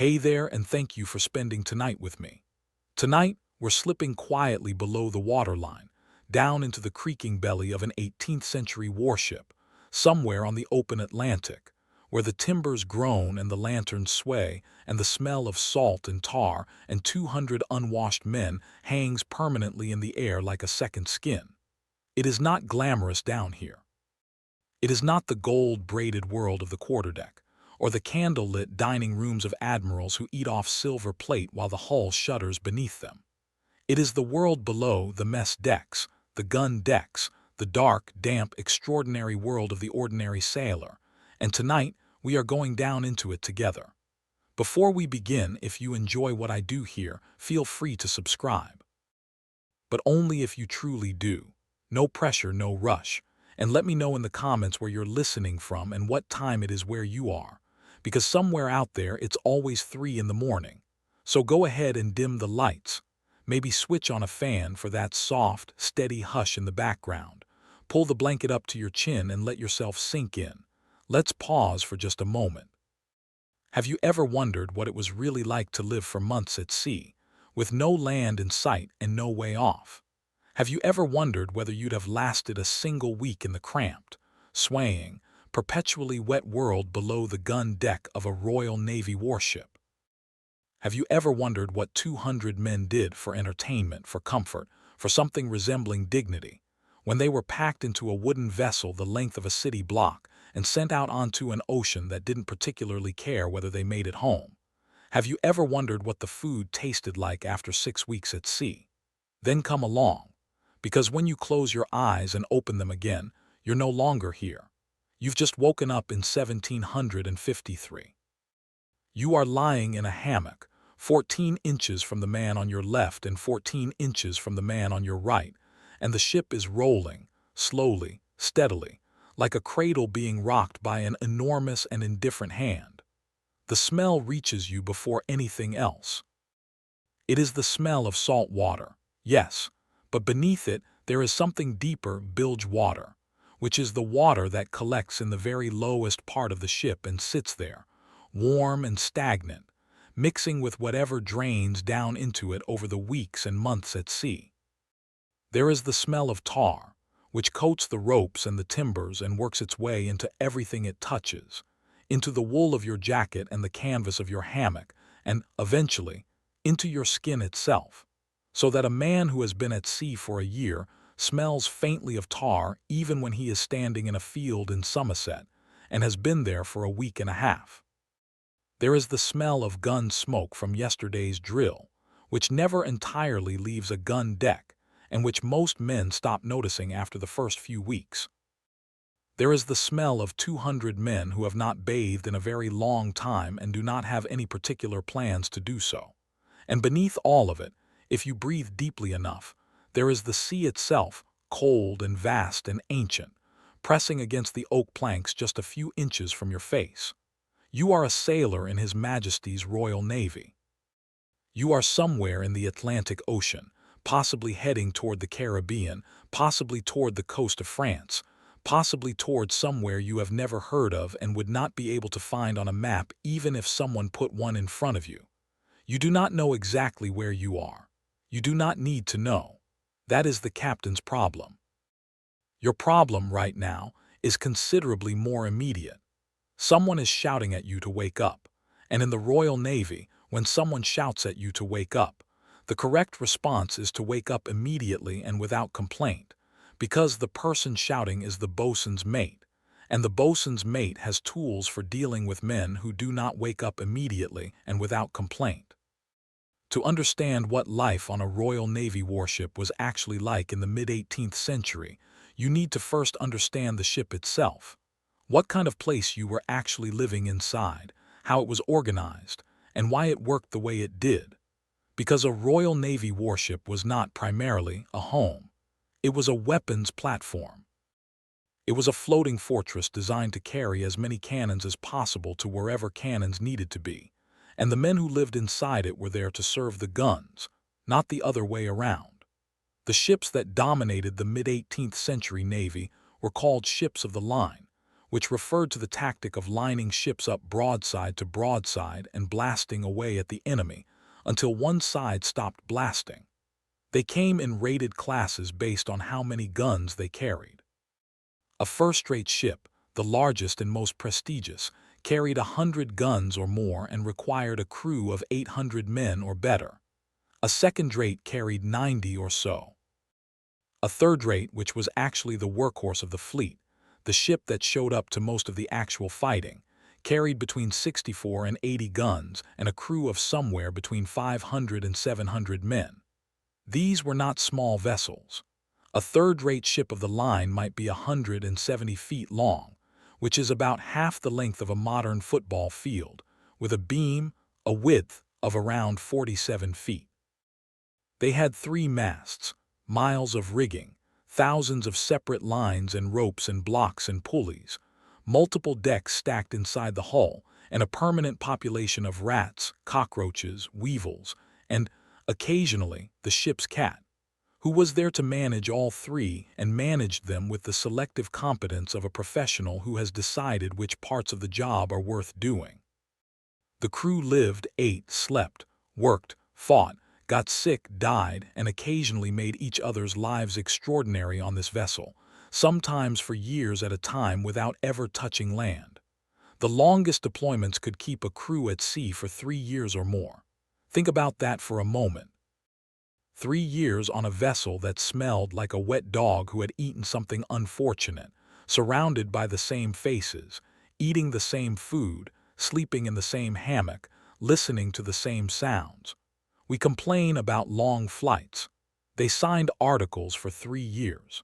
Hey there, and thank you for spending tonight with me. Tonight, we're slipping quietly below the waterline, down into the creaking belly of an 18th-century warship, somewhere on the open Atlantic, where the timbers groan and the lanterns sway, and the smell of salt and tar and 200 unwashed men hangs permanently in the air like a second skin. It is not glamorous down here. It is not the gold-braided world of the quarterdeck, or the candle-lit dining rooms of admirals who eat off silver plate while the hull shudders beneath them. It is the world below the mess decks, the gun decks, the dark, damp, extraordinary world of the ordinary sailor, and tonight we are going down into it together. Before we begin, if you enjoy what I do here, feel free to subscribe. But only if you truly do. No pressure, no rush. And let me know in the comments where you're listening from and what time it is where you are, because somewhere out there it's always 3 in the morning. So go ahead and dim the lights. Maybe switch on a fan for that soft, steady hush in the background. Pull the blanket up to your chin and let yourself sink in. Let's pause for just a moment. Have you ever wondered what it was really like to live for months at sea, with no land in sight and no way off? Have you ever wondered whether you'd have lasted a single week in the cramped, swaying, perpetually wet world below the gun deck of a Royal Navy warship? Have you ever wondered what 200 men did for entertainment, for comfort, for something resembling dignity, when they were packed into a wooden vessel the length of a city block and sent out onto an ocean that didn't particularly care whether they made it home? Have you ever wondered what the food tasted like after 6 weeks at sea? Then come along, because when you close your eyes and open them again, you're no longer here. You've just woken up in 1753. You are lying in a hammock, 14 inches from the man on your left and 14 inches from the man on your right, and the ship is rolling, slowly, steadily, like a cradle being rocked by an enormous and indifferent hand. The smell reaches you before anything else. It is the smell of salt water, yes, but beneath it there is something deeper, bilge water, which is the water that collects in the very lowest part of the ship and sits there, warm and stagnant, mixing with whatever drains down into it over the weeks and months at sea. There is the smell of tar, which coats the ropes and the timbers and works its way into everything it touches, into the wool of your jacket and the canvas of your hammock, and, eventually, into your skin itself, so that a man who has been at sea for a year smells faintly of tar even when he is standing in a field in Somerset and has been there for a week and a half. There is the smell of gun smoke from yesterday's drill, which never entirely leaves a gun deck and which most men stop noticing after the first few weeks. There is the smell of 200 men who have not bathed in a very long time and do not have any particular plans to do so. And beneath all of it, if you breathe deeply enough, there is the sea itself, cold and vast and ancient, pressing against the oak planks just a few inches from your face. You are a sailor in His Majesty's Royal Navy. You are somewhere in the Atlantic Ocean, possibly heading toward the Caribbean, possibly toward the coast of France, possibly toward somewhere you have never heard of and would not be able to find on a map even if someone put one in front of you. You do not know exactly where you are. You do not need to know. That is the captain's problem. Your problem right now is considerably more immediate. Someone is shouting at you to wake up, and in the Royal Navy, when someone shouts at you to wake up, the correct response is to wake up immediately and without complaint, because the person shouting is the bosun's mate, and the bosun's mate has tools for dealing with men who do not wake up immediately and without complaint. To understand what life on a Royal Navy warship was actually like in the mid-18th century, you need to first understand the ship itself, what kind of place you were actually living inside, how it was organized, and why it worked the way it did. Because a Royal Navy warship was not primarily a home. It was a weapons platform. It was a floating fortress designed to carry as many cannons as possible to wherever cannons needed to be, and the men who lived inside it were there to serve the guns, not the other way around. The ships that dominated the mid-18th century Navy were called ships of the line, which referred to the tactic of lining ships up broadside to broadside and blasting away at the enemy until one side stopped blasting. They came in rated classes based on how many guns they carried. A first-rate ship, the largest and most prestigious, carried 100 guns or more and required a crew of 800 men or better. A second-rate carried 90 or so. A third-rate, which was actually the workhorse of the fleet, the ship that showed up to most of the actual fighting, carried between 64 and 80 guns and a crew of somewhere between 500 and 700 men. These were not small vessels. A third-rate ship of the line might be 170 feet long, which is about half the length of a modern football field, with a width of around 47 feet. They had 3 masts, miles of rigging, thousands of separate lines and ropes and blocks and pulleys, multiple decks stacked inside the hull, and a permanent population of rats, cockroaches, weevils, and, occasionally, the ship's cat, who was there to manage all 3 and managed them with the selective competence of a professional who has decided which parts of the job are worth doing. The crew lived, ate, slept, worked, fought, got sick, died, and occasionally made each other's lives extraordinary on this vessel, sometimes for years at a time without ever touching land. The longest deployments could keep a crew at sea for 3 years or more. Think about that for a moment. 3 years on a vessel that smelled like a wet dog who had eaten something unfortunate, surrounded by the same faces, eating the same food, sleeping in the same hammock, listening to the same sounds. We complain about long flights. They signed articles for 3 years.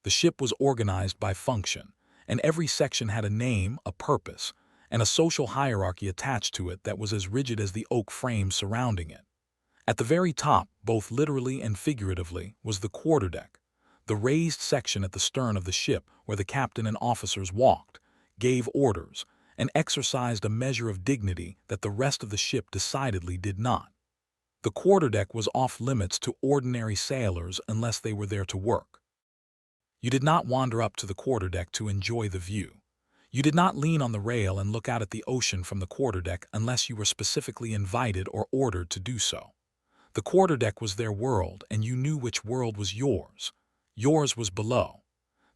The ship was organized by function, and every section had a name, a purpose, and a social hierarchy attached to it that was as rigid as the oak frame surrounding it. At the very top, both literally and figuratively, was the quarterdeck, the raised section at the stern of the ship where the captain and officers walked, gave orders, and exercised a measure of dignity that the rest of the ship decidedly did not. The quarterdeck was off-limits to ordinary sailors unless they were there to work. You did not wander up to the quarterdeck to enjoy the view. You did not lean on the rail and look out at the ocean from the quarterdeck unless you were specifically invited or ordered to do so. The quarterdeck was their world, and you knew which world was yours. Yours was below.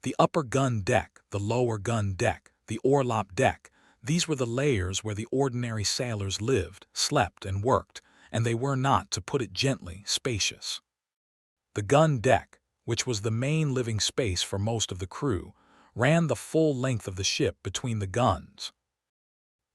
The upper gun deck, the lower gun deck, the orlop deck, these were the layers where the ordinary sailors lived, slept, and worked, and they were not, to put it gently, spacious. The gun deck, which was the main living space for most of the crew, ran the full length of the ship between the guns.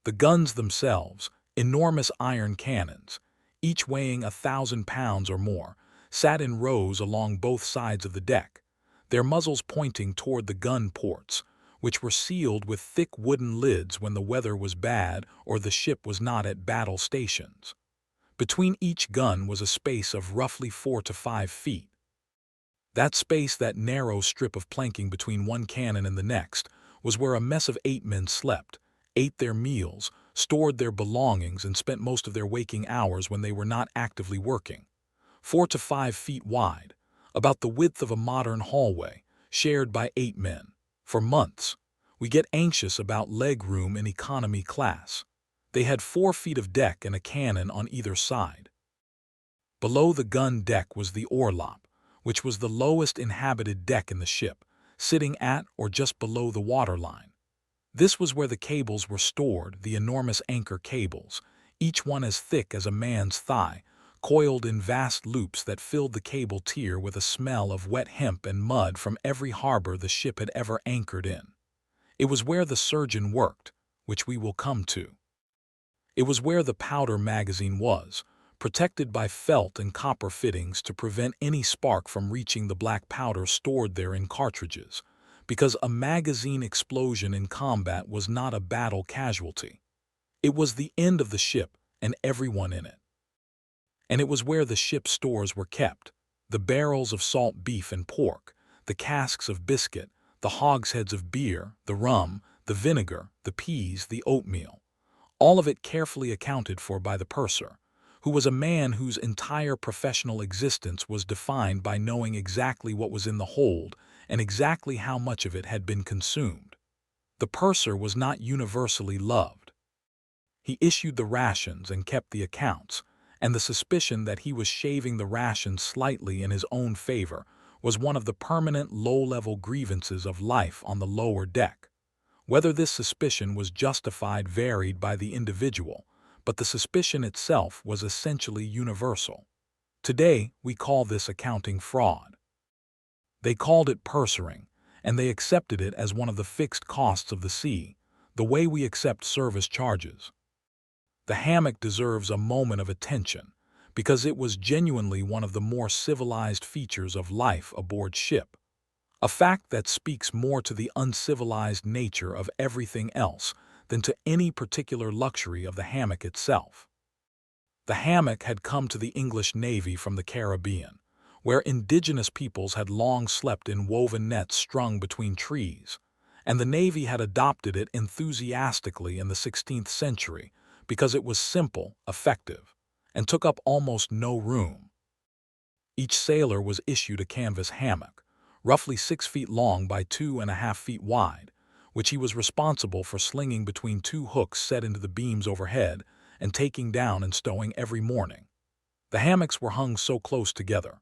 The guns themselves, enormous iron cannons, each weighing 1,000 pounds or more, sat in rows along both sides of the deck, their muzzles pointing toward the gun ports, which were sealed with thick wooden lids when the weather was bad or the ship was not at battle stations. Between each gun was a space of roughly 4 to 5 feet. That space, that narrow strip of planking between one cannon and the next, was where a mess of 8 men slept, ate their meals, stored their belongings, and spent most of their waking hours when they were not actively working. 4 to 5 feet wide, about the width of a modern hallway, shared by 8 men. For months, we get anxious about leg room in economy class. They had 4 feet of deck and a cannon on either side. Below the gun deck was the orlop, which was the lowest inhabited deck in the ship, sitting at or just below the waterline. This was where the cables were stored, the enormous anchor cables, each one as thick as a man's thigh, coiled in vast loops that filled the cable tier with a smell of wet hemp and mud from every harbor the ship had ever anchored in. It was where the surgeon worked, which we will come to. It was where the powder magazine was, protected by felt and copper fittings to prevent any spark from reaching the black powder stored there in cartridges, because a magazine explosion in combat was not a battle casualty. It was the end of the ship and everyone in it. And it was where the ship's stores were kept, the barrels of salt beef and pork, the casks of biscuit, the hogsheads of beer, the rum, the vinegar, the peas, the oatmeal. All of it carefully accounted for by the purser, who was a man whose entire professional existence was defined by knowing exactly what was in the hold and exactly how much of it had been consumed. The purser was not universally loved. He issued the rations and kept the accounts, and the suspicion that he was shaving the rations slightly in his own favor was one of the permanent low-level grievances of life on the lower deck. Whether this suspicion was justified varied by the individual, but the suspicion itself was essentially universal. Today, we call this accounting fraud. They called it pursering, and they accepted it as one of the fixed costs of the sea, the way we accept service charges. The hammock deserves a moment of attention because it was genuinely one of the more civilized features of life aboard ship, a fact that speaks more to the uncivilized nature of everything else than to any particular luxury of the hammock itself. The hammock had come to the English Navy from the Caribbean, where indigenous peoples had long slept in woven nets strung between trees, and the Navy had adopted it enthusiastically in the 16th century because it was simple, effective, and took up almost no room. Each sailor was issued a canvas hammock, roughly 6 feet long by 2.5 feet wide, which he was responsible for slinging between two hooks set into the beams overhead and taking down and stowing every morning. The hammocks were hung so close together,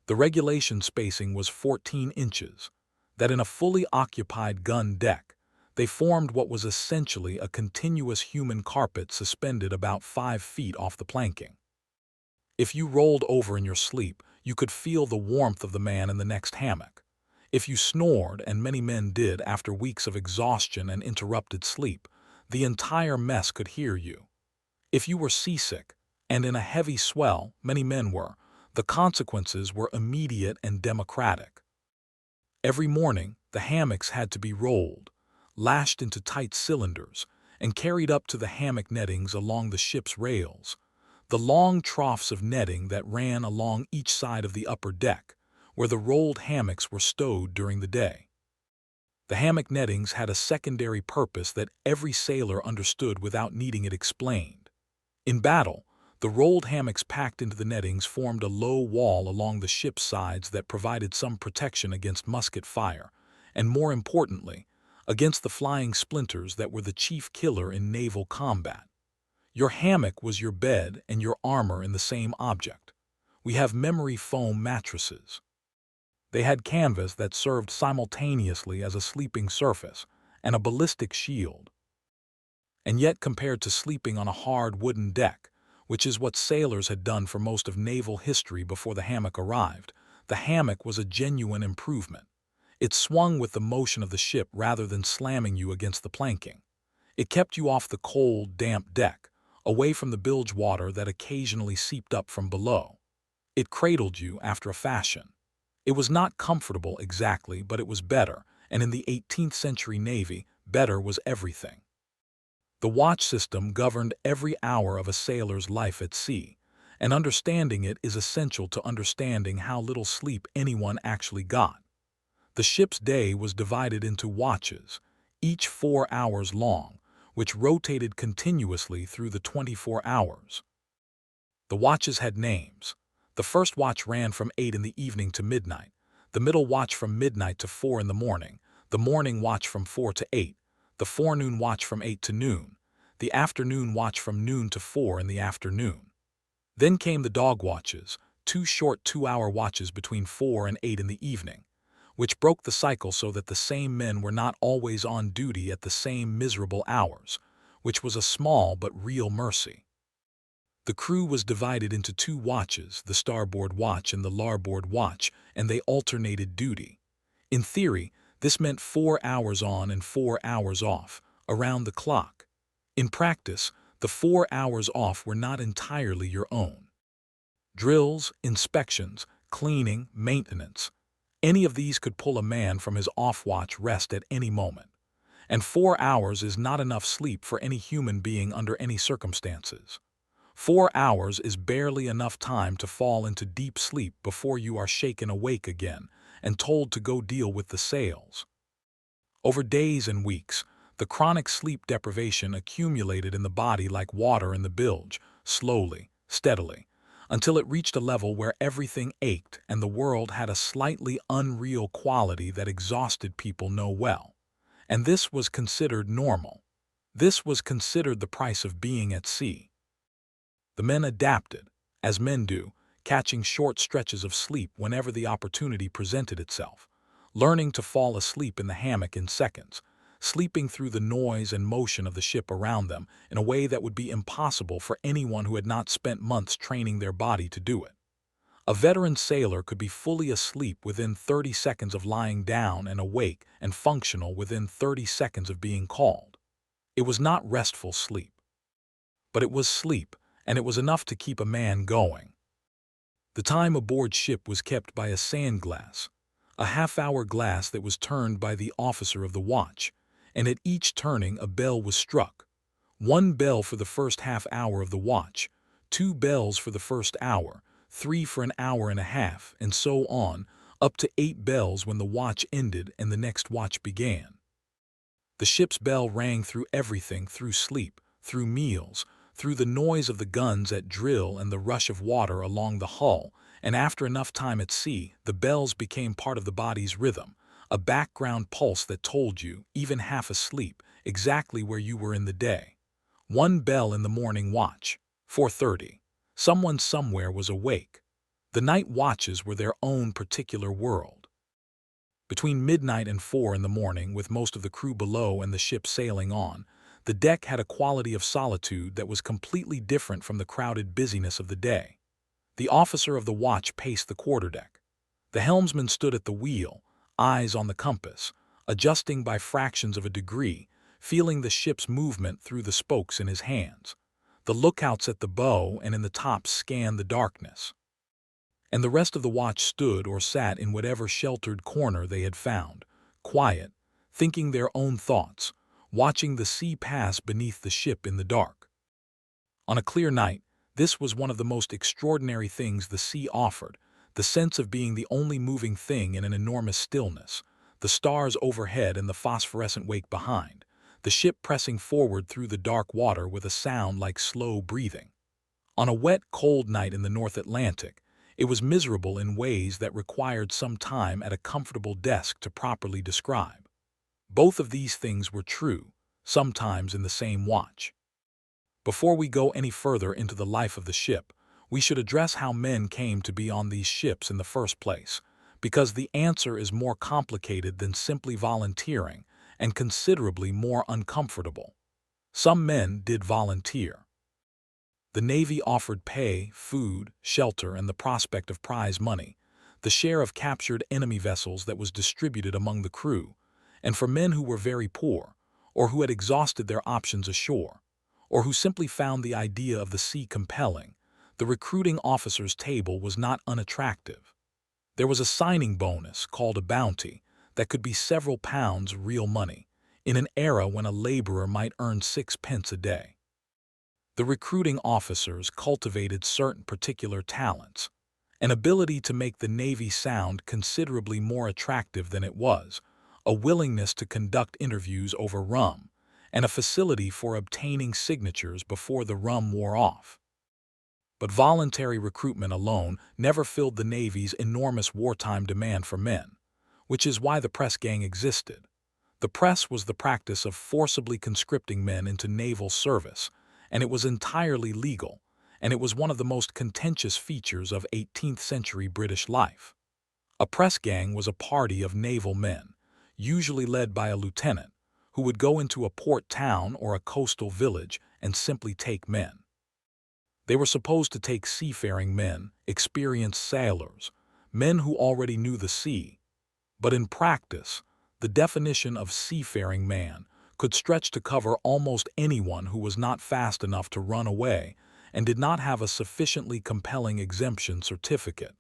the regulation spacing was 14 inches, that in a fully occupied gun deck, they formed what was essentially a continuous human carpet suspended about 5 feet off the planking. If you rolled over in your sleep, you could feel the warmth of the man in the next hammock. If you snored, and many men did after weeks of exhaustion and interrupted sleep, the entire mess could hear you. If you were seasick, and in a heavy swell, many men were, the consequences were immediate and democratic. Every morning, the hammocks had to be rolled, lashed into tight cylinders, and carried up to the hammock nettings along the ship's rails, the long troughs of netting that ran along each side of the upper deck, where the rolled hammocks were stowed during the day. The hammock nettings had a secondary purpose that every sailor understood without needing it explained. In battle, the rolled hammocks packed into the nettings formed a low wall along the ship's sides that provided some protection against musket fire, and more importantly, against the flying splinters that were the chief killer in naval combat. Your hammock was your bed and your armor in the same object. We have memory foam mattresses. They had canvas that served simultaneously as a sleeping surface and a ballistic shield. And yet, compared to sleeping on a hard wooden deck, which is what sailors had done for most of naval history before the hammock arrived, the hammock was a genuine improvement. It swung with the motion of the ship rather than slamming you against the planking. It kept you off the cold, damp deck, away from the bilge water that occasionally seeped up from below. It cradled you after a fashion. It was not comfortable exactly, but it was better, and in the 18th century Navy, better was everything. The watch system governed every hour of a sailor's life at sea, and understanding it is essential to understanding how little sleep anyone actually got. The ship's day was divided into watches, each 4 hours long, which rotated continuously through the 24 hours. The watches had names. The first watch ran from 8 in the evening to midnight, the middle watch from midnight to 4 in the morning, the morning watch from 4 to 8, the forenoon watch from 8 to noon, the afternoon watch from noon to 4 in the afternoon. Then came the dog watches, 2 short 2-hour watches between 4 and 8 in the evening, which broke the cycle so that the same men were not always on duty at the same miserable hours, which was a small but real mercy. The crew was divided into 2 watches, the starboard watch and the larboard watch, and they alternated duty. In theory, this meant 4 hours on and 4 hours off, around the clock. In practice, the 4 hours off were not entirely your own. Drills, inspections, cleaning, maintenance, any of these could pull a man from his off-watch rest at any moment. And 4 hours is not enough sleep for any human being under any circumstances. 4 hours is barely enough time to fall into deep sleep before you are shaken awake again and told to go deal with the sails. Over days and weeks, the chronic sleep deprivation accumulated in the body like water in the bilge, slowly, steadily, until it reached a level where everything ached and the world had a slightly unreal quality that exhausted people know well. and this was considered normal. This was considered the price of being at sea. The men adapted, as men do, catching short stretches of sleep whenever the opportunity presented itself, learning to fall asleep in the hammock in seconds, sleeping through the noise and motion of the ship around them in a way that would be impossible for anyone who had not spent months training their body to do it. A veteran sailor could be fully asleep within 30 seconds of lying down and awake and functional within 30 seconds of being called. It was not restful sleep. But it was sleep, and it was enough to keep a man going. The time aboard ship was kept by a sand glass, a half-hour glass that was turned by the officer of the watch, and at each turning a bell was struck. 1 bell for the first half hour of the watch, 2 bells for the first hour, 3 for an hour and a half, and so on, up to 8 bells when the watch ended and the next watch began. The ship's bell rang through everything, through sleep, through meals, through the noise of the guns at drill and the rush of water along the hull, and after enough time at sea, the bells became part of the body's rhythm, a background pulse that told you, even half asleep, exactly where you were in the day. 1 bell in the morning watch, 4:30. Someone somewhere was awake. The night watches were their own particular world. Between midnight and 4 in the morning, with most of the crew below and the ship sailing on, the deck had a quality of solitude that was completely different from the crowded busyness of the day. The officer of the watch paced the quarterdeck. The helmsman stood at the wheel, eyes on the compass, adjusting by fractions of a degree, feeling the ship's movement through the spokes in his hands. The lookouts at the bow and in the top scanned the darkness. And the rest of the watch stood or sat in whatever sheltered corner they had found, quiet, thinking their own thoughts, watching the sea pass beneath the ship in the dark. On a clear night, this was one of the most extraordinary things the sea offered, the sense of being the only moving thing in an enormous stillness, the stars overhead and the phosphorescent wake behind, the ship pressing forward through the dark water with a sound like slow breathing. On a wet, cold night in the North Atlantic, it was miserable in ways that required some time at a comfortable desk to properly describe. Both of these things were true, sometimes in the same watch. Before we go any further into the life of the ship, we should address how men came to be on these ships in the first place, because the answer is more complicated than simply volunteering and considerably more uncomfortable. Some men did volunteer. The Navy offered pay, food, shelter, and the prospect of prize money, the share of captured enemy vessels that was distributed among the crew, and for men who were very poor, or who had exhausted their options ashore, or who simply found the idea of the sea compelling, the recruiting officer's table was not unattractive. There was a signing bonus, called a bounty, that could be several pounds real money, in an era when a laborer might earn 6 pence a day. The recruiting officers cultivated certain particular talents, an ability to make the Navy sound considerably more attractive than it was, a willingness to conduct interviews over rum, and a facility for obtaining signatures before the rum wore off. But voluntary recruitment alone never filled the Navy's enormous wartime demand for men, which is why the press gang existed. The press was the practice of forcibly conscripting men into naval service, and it was entirely legal, and it was one of the most contentious features of 18th-century British life. A press gang was a party of naval men, usually led by a lieutenant, who would go into a port town or a coastal village and simply take men. They were supposed to take seafaring men, experienced sailors, men who already knew the sea, but in practice, the definition of seafaring man could stretch to cover almost anyone who was not fast enough to run away and did not have a sufficiently compelling exemption certificate.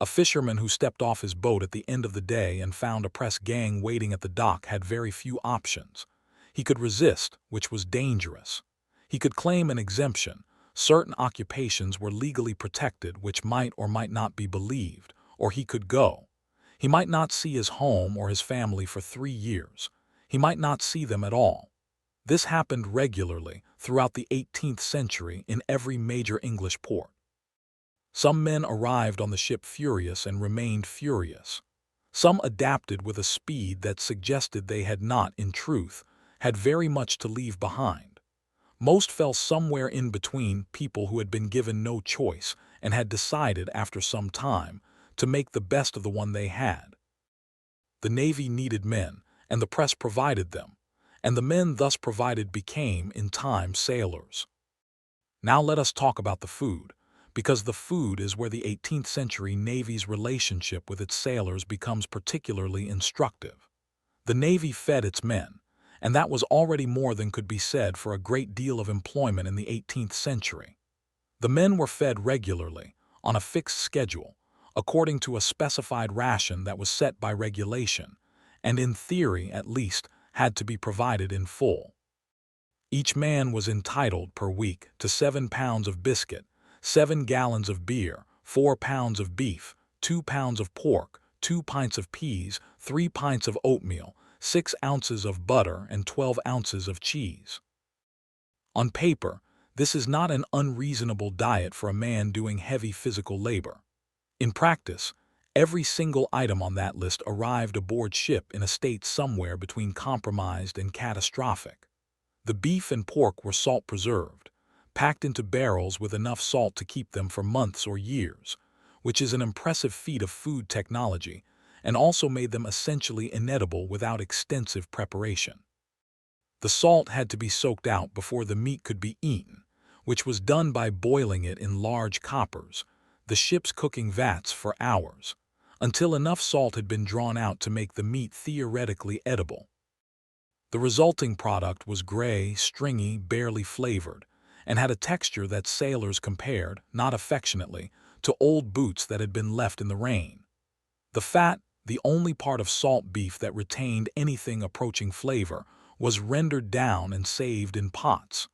A fisherman who stepped off his boat at the end of the day and found a press gang waiting at the dock had very few options. He could resist, which was dangerous. He could claim an exemption. Certain occupations were legally protected, which might or might not be believed, or he could go. He might not see his home or his family for 3 years. He might not see them at all. This happened regularly throughout the 18th century in every major English port. Some men arrived on the ship furious and remained furious. Some adapted with a speed that suggested they had not, in truth, had very much to leave behind. Most fell somewhere in between, people who had been given no choice and had decided, after some time, to make the best of the one they had. The Navy needed men, and the press provided them, and the men thus provided became, in time, sailors. Now let us talk about the food, because the food is where the 18th century Navy's relationship with its sailors becomes particularly instructive. The Navy fed its men, and that was already more than could be said for a great deal of employment in the 18th century. The men were fed regularly, on a fixed schedule, according to a specified ration that was set by regulation, and in theory, at least, had to be provided in full. Each man was entitled, per week, to 7 pounds of biscuit, 7 gallons of beer, 4 pounds of beef, 2 pounds of pork, 2 pints of peas, 3 pints of oatmeal, 6 ounces of butter, and 12 ounces of cheese. On paper, this is not an unreasonable diet for a man doing heavy physical labor. In practice, every single item on that list arrived aboard ship in a state somewhere between compromised and catastrophic. The beef and pork were salt-preserved, packed into barrels with enough salt to keep them for months or years, which is an impressive feat of food technology, and also made them essentially inedible without extensive preparation. The salt had to be soaked out before the meat could be eaten, which was done by boiling it in large coppers, the ship's cooking vats, for hours, until enough salt had been drawn out to make the meat theoretically edible. The resulting product was gray, stringy, barely flavored, and had a texture that sailors compared, not affectionately, to old boots that had been left in the rain. The fat, the only part of salt beef that retained anything approaching flavor, was rendered down and saved in pots.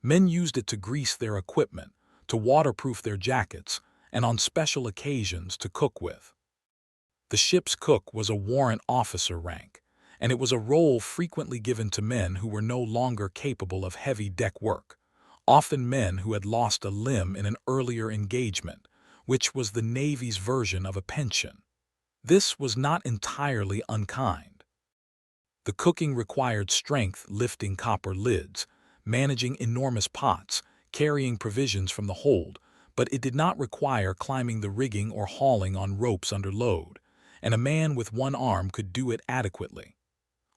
Men used it to grease their equipment, to waterproof their jackets, and on special occasions to cook with. The ship's cook was a warrant officer rank, and it was a role frequently given to men who were no longer capable of heavy deck work, often men who had lost a limb in an earlier engagement, which was the Navy's version of a pension. This was not entirely unkind. The cooking required strength, lifting copper lids, managing enormous pots, carrying provisions from the hold, but it did not require climbing the rigging or hauling on ropes under load, and a man with one arm could do it adequately.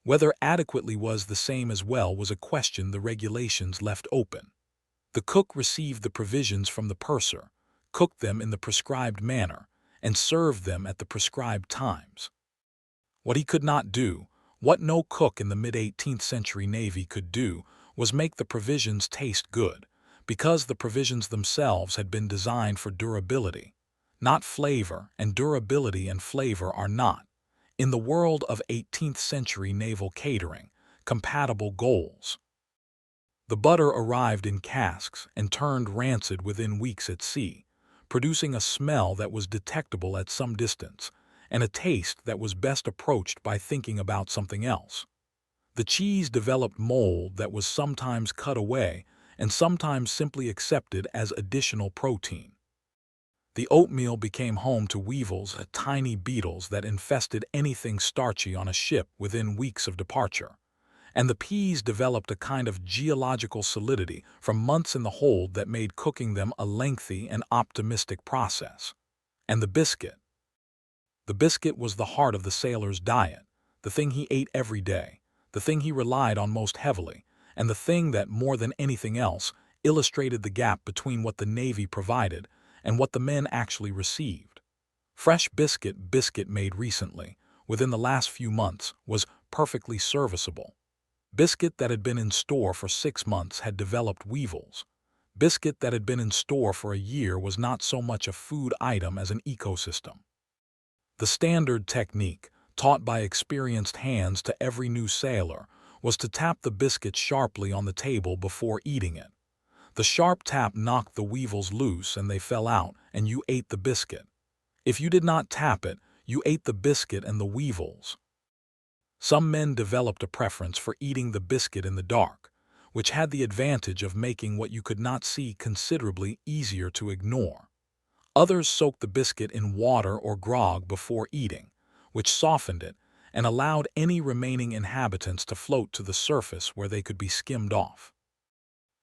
Whether adequately was the same as well was a question the regulations left open. The cook received the provisions from the purser, cooked them in the prescribed manner, and served them at the prescribed times. What he could not do, what no cook in the mid-18th century Navy could do, was make the provisions taste good, because the provisions themselves had been designed for durability, not flavor, and durability and flavor are not, in the world of 18th century naval catering, compatible goals. The butter arrived in casks and turned rancid within weeks at sea, producing a smell that was detectable at some distance, and a taste that was best approached by thinking about something else. The cheese developed mold that was sometimes cut away and sometimes simply accepted as additional protein. The oatmeal became home to weevils, tiny beetles that infested anything starchy on a ship within weeks of departure, and the peas developed a kind of geological solidity from months in the hold that made cooking them a lengthy and optimistic process. And the biscuit. The biscuit was the heart of the sailor's diet, the thing he ate every day, the thing he relied on most heavily, and the thing that, more than anything else, illustrated the gap between what the Navy provided and what the men actually received. Fresh biscuit made recently, within the last few months, was perfectly serviceable. Biscuit that had been in store for 6 months had developed weevils. Biscuit that had been in store for a year was not so much a food item as an ecosystem. The standard technique, taught by experienced hands to every new sailor, was to tap the biscuit sharply on the table before eating it. The sharp tap knocked the weevils loose and they fell out, and you ate the biscuit. If you did not tap it, you ate the biscuit and the weevils. Some men developed a preference for eating the biscuit in the dark, which had the advantage of making what you could not see considerably easier to ignore. Others soaked the biscuit in water or grog before eating, which softened it and allowed any remaining inhabitants to float to the surface where they could be skimmed off.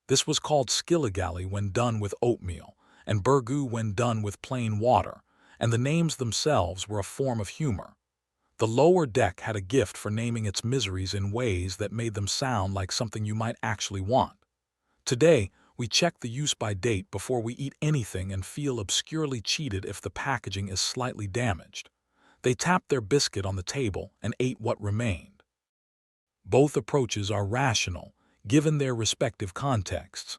This was called skilligalee when done with oatmeal, and burgoo when done with plain water, and the names themselves were a form of humor. The lower deck had a gift for naming its miseries in ways that made them sound like something you might actually want. Today, we check the use-by date before we eat anything and feel obscurely cheated if the packaging is slightly damaged. They tapped their biscuit on the table and ate what remained. Both approaches are rational, given their respective contexts.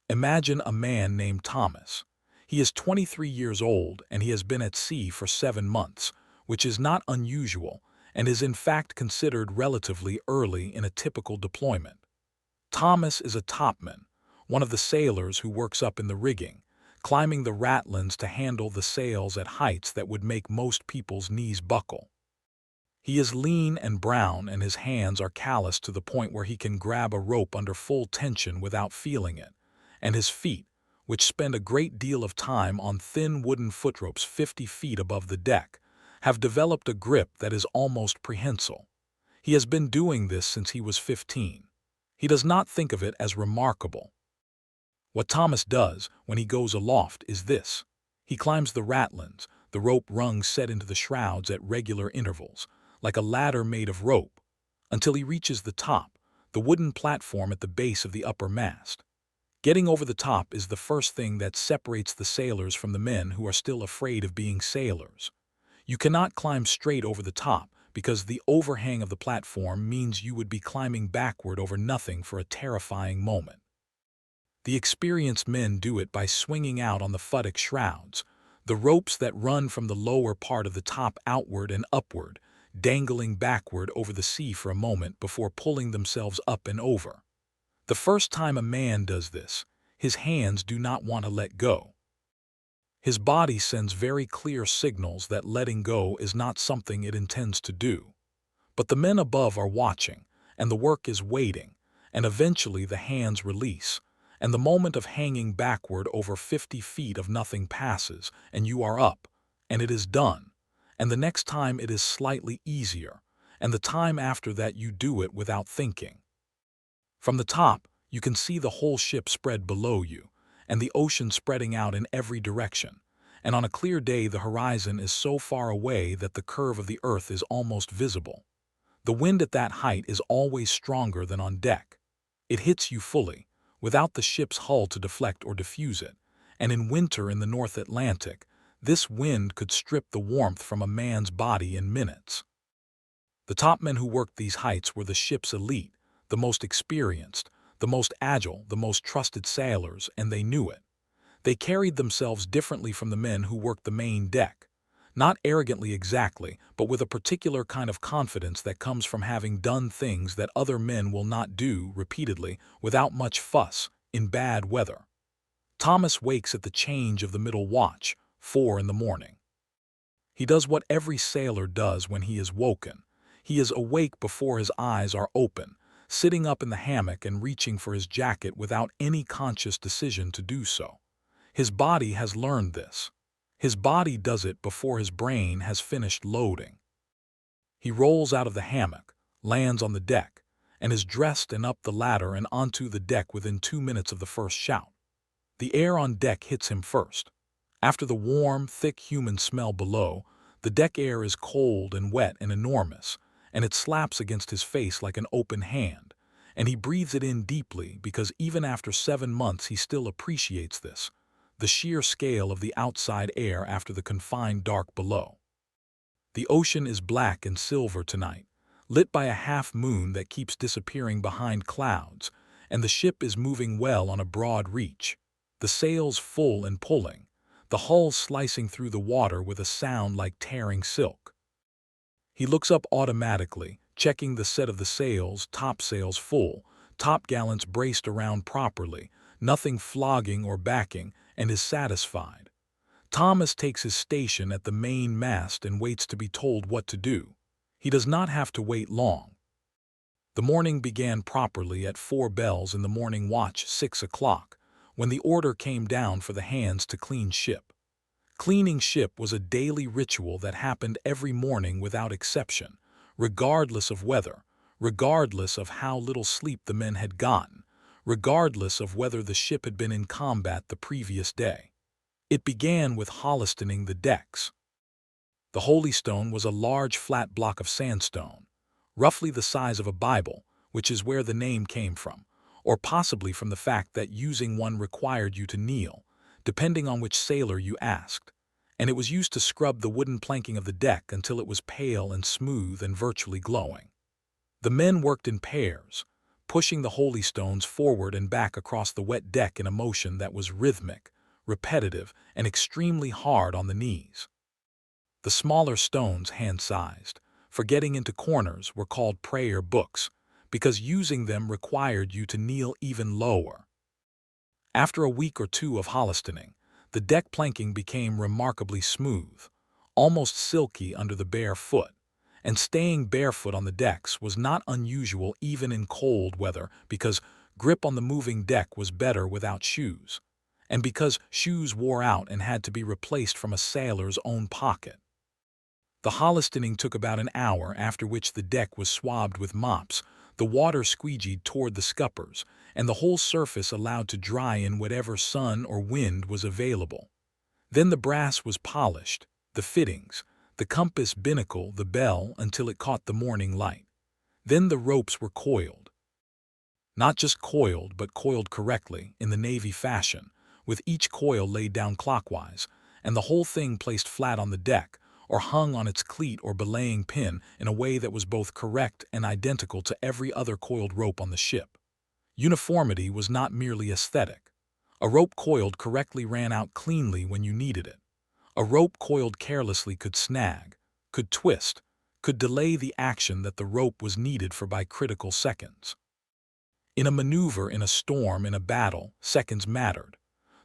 Imagine a man named Thomas. He is 23 years old and he has been at sea for 7 months, which is not unusual and is in fact considered relatively early in a typical deployment. Thomas is a topman, one of the sailors who works up in the rigging, climbing the ratlins to handle the sails at heights that would make most people's knees buckle. He is lean and brown and his hands are calloused to the point where he can grab a rope under full tension without feeling it, and his feet, which spend a great deal of time on thin wooden footropes 50 feet above the deck, have developed a grip that is almost prehensile. He has been doing this since he was 15. He does not think of it as remarkable. What Thomas does when he goes aloft is this. He climbs the ratlins, the rope rungs set into the shrouds at regular intervals, like a ladder made of rope, until he reaches the top, the wooden platform at the base of the upper mast. Getting over the top is the first thing that separates the sailors from the men who are still afraid of being sailors. You cannot climb straight over the top because the overhang of the platform means you would be climbing backward over nothing for a terrifying moment. The experienced men do it by swinging out on the futtock shrouds, the ropes that run from the lower part of the top outward and upward, dangling backward over the sea for a moment before pulling themselves up and over. The first time a man does this, his hands do not want to let go. His body sends very clear signals that letting go is not something it intends to do. But the men above are watching, and the work is waiting, and eventually the hands release, and the moment of hanging backward over 50 feet of nothing passes, and you are up, and it is done, and the next time it is slightly easier, and the time after that you do it without thinking. From the top, you can see the whole ship spread below you, and the ocean spreading out in every direction, and on a clear day the horizon is so far away that the curve of the earth is almost visible. The wind at that height is always stronger than on deck. It hits you fully, without the ship's hull to deflect or diffuse it, and in winter in the North Atlantic, this wind could strip the warmth from a man's body in minutes. The topmen who worked these heights were the ship's elite, the most experienced, the most agile, the most trusted sailors, and they knew it. They carried themselves differently from the men who worked the main deck. Not arrogantly exactly, but with a particular kind of confidence that comes from having done things that other men will not do repeatedly, without much fuss, in bad weather. Thomas wakes at the change of the middle watch, 4 in the morning. He does what every sailor does when he is woken. He is awake before his eyes are open, sitting up in the hammock and reaching for his jacket without any conscious decision to do so. His body has learned this. His body does it before his brain has finished loading. He rolls out of the hammock, lands on the deck, and is dressed and up the ladder and onto the deck within 2 minutes of the first shout. The air on deck hits him first. After the warm, thick human smell below, the deck air is cold and wet and enormous, and it slaps against his face like an open hand, and he breathes it in deeply because even after 7 months he still appreciates this, the sheer scale of the outside air after the confined dark below. The ocean is black and silver tonight, lit by a half-moon that keeps disappearing behind clouds, and the ship is moving well on a broad reach, the sails full and pulling, the hull slicing through the water with a sound like tearing silk. He looks up automatically, checking the set of the sails, topsails full, topgallants braced around properly, nothing flogging or backing, and is satisfied. Thomas takes his station at the main mast and waits to be told what to do. He does not have to wait long. The morning began properly at 4 bells in the morning watch, 6 o'clock, when the order came down for the hands to clean ship. Cleaning ship was a daily ritual that happened every morning without exception, regardless of weather, regardless of how little sleep the men had gotten, regardless of whether the ship had been in combat the previous day. It began with holisting the decks. The holystone was a large flat block of sandstone, roughly the size of a Bible, which is where the name came from, or possibly from the fact that using one required you to kneel, depending on which sailor you asked, and it was used to scrub the wooden planking of the deck until it was pale and smooth and virtually glowing. The men worked in pairs, pushing the holystones forward and back across the wet deck in a motion that was rhythmic, repetitive, and extremely hard on the knees. The smaller stones, hand-sized, for getting into corners, were called prayer books, because using them required you to kneel even lower. After a week or two of holisting, the deck planking became remarkably smooth, almost silky under the bare foot, and staying barefoot on the decks was not unusual even in cold weather because grip on the moving deck was better without shoes, and because shoes wore out and had to be replaced from a sailor's own pocket. The holisting took about an hour, after which the deck was swabbed with mops, the water squeegeed toward the scuppers, and the whole surface allowed to dry in whatever sun or wind was available. Then the brass was polished, the fittings, the compass binnacle, the bell, until it caught the morning light. Then the ropes were coiled. Not just coiled, but coiled correctly, in the Navy fashion, with each coil laid down clockwise, and the whole thing placed flat on the deck, or hung on its cleat or belaying pin in a way that was both correct and identical to every other coiled rope on the ship. Uniformity was not merely aesthetic. A rope coiled correctly ran out cleanly when you needed it. A rope coiled carelessly could snag, could twist, could delay the action that the rope was needed for by critical seconds. In a maneuver, in a storm, in a battle, seconds mattered.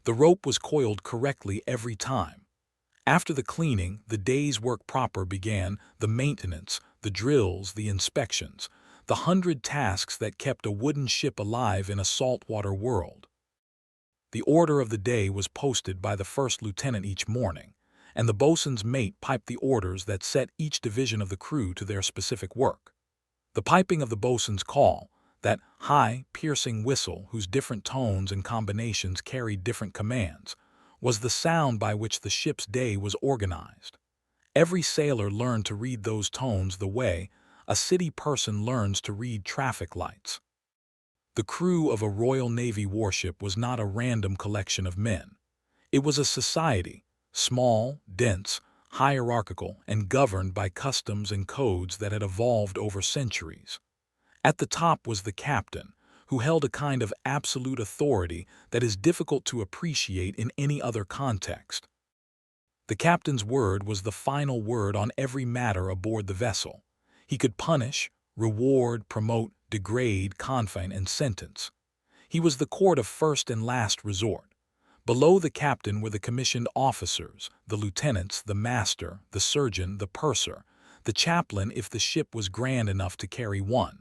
The rope was coiled correctly every time. After the cleaning, the day's work proper began, the maintenance, the drills, the inspections, the 100 tasks that kept a wooden ship alive in a saltwater world. The order of the day was posted by the first lieutenant each morning, and the boatswain's mate piped the orders that set each division of the crew to their specific work. The piping of the boatswain's call, that high, piercing whistle whose different tones and combinations carried different commands, was the sound by which the ship's day was organized. Every sailor learned to read those tones the way a city person learns to read traffic lights. The crew of a Royal Navy warship was not a random collection of men. It was a society, small, dense, hierarchical, and governed by customs and codes that had evolved over centuries. At the top was the captain, who held a kind of absolute authority that is difficult to appreciate in any other context. The captain's word was the final word on every matter aboard the vessel. He could punish, reward, promote, degrade, confine, and sentence. He was the court of first and last resort. Below the captain were the commissioned officers, the lieutenants, the master, the surgeon, the purser, the chaplain if the ship was grand enough to carry one.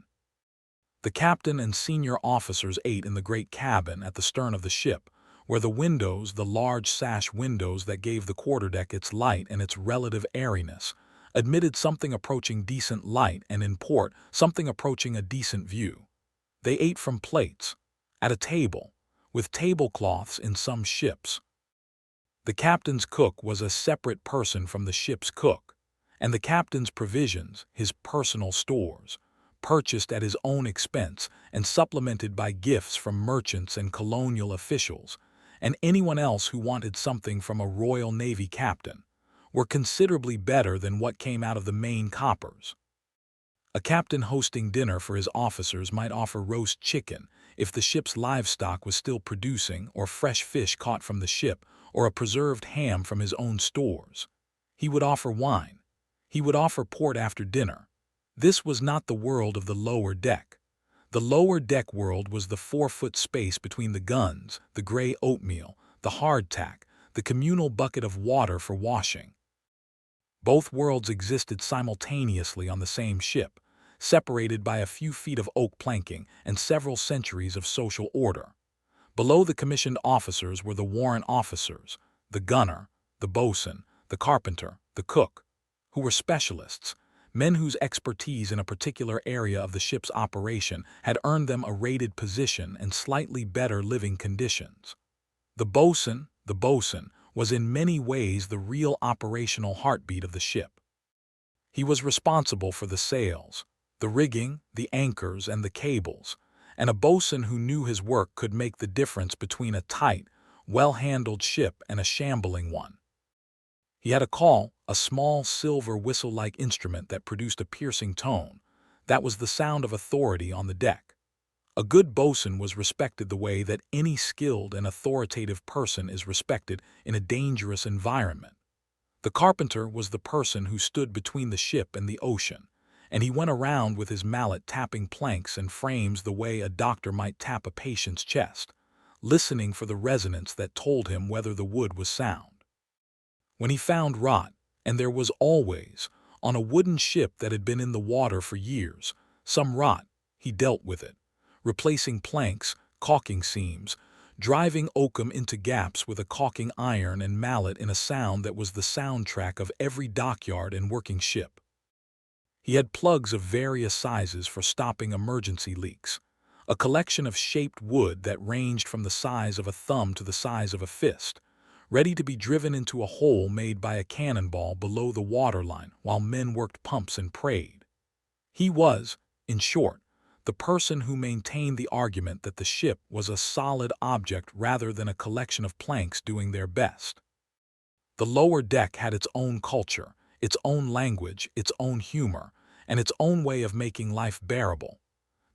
The captain and senior officers ate in the great cabin at the stern of the ship, where the windows, the large sash windows that gave the quarterdeck its light and its relative airiness, admitted something approaching decent light and in port something approaching a decent view. They ate from plates, at a table, with tablecloths in some ships. The captain's cook was a separate person from the ship's cook, and the captain's provisions, his personal stores, purchased at his own expense and supplemented by gifts from merchants and colonial officials, and anyone else who wanted something from a Royal Navy captain, were considerably better than what came out of the main coppers. A captain hosting dinner for his officers might offer roast chicken if the ship's livestock was still producing, or fresh fish caught from the ship, or a preserved ham from his own stores. He would offer wine. He would offer port after dinner. This was not the world of the lower deck. The lower deck world was the 4-foot space between the guns, the gray oatmeal, the hardtack, the communal bucket of water for washing. Both worlds existed simultaneously on the same ship, separated by a few feet of oak planking and several centuries of social order. Below the commissioned officers were the warrant officers, the gunner, the bosun, the carpenter, the cook, who were specialists, men whose expertise in a particular area of the ship's operation had earned them a rated position and slightly better living conditions. The bosun was in many ways the real operational heartbeat of the ship. He was responsible for the sails, the rigging, the anchors, and the cables, and a bosun who knew his work could make the difference between a tight, well-handled ship and a shambling one. He had a call, a small silver whistle-like instrument that produced a piercing tone. That was the sound of authority on the deck. A good bosun was respected the way that any skilled and authoritative person is respected in a dangerous environment. The carpenter was the person who stood between the ship and the ocean, and he went around with his mallet tapping planks and frames the way a doctor might tap a patient's chest, listening for the resonance that told him whether the wood was sound. When he found rot, and there was always, on a wooden ship that had been in the water for years, some rot, he dealt with it, replacing planks, caulking seams, driving oakum into gaps with a caulking iron and mallet in a sound that was the soundtrack of every dockyard and working ship. He had plugs of various sizes for stopping emergency leaks, a collection of shaped wood that ranged from the size of a thumb to the size of a fist, ready to be driven into a hole made by a cannonball below the waterline while men worked pumps and prayed. He was, in short, the person who maintained the argument that the ship was a solid object rather than a collection of planks doing their best. The lower deck had its own culture, its own language, its own humor, and its own way of making life bearable.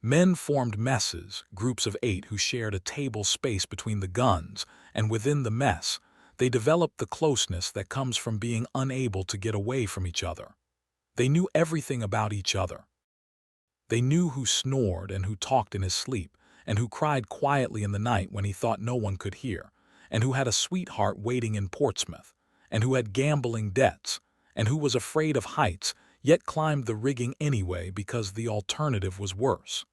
Men formed messes, groups of 8 who shared a table space between the guns, and within the mess, they developed the closeness that comes from being unable to get away from each other. They knew everything about each other. They knew who snored and who talked in his sleep, and who cried quietly in the night when he thought no one could hear, and who had a sweetheart waiting in Portsmouth, and who had gambling debts, and who was afraid of heights, yet climbed the rigging anyway because the alternative was worse.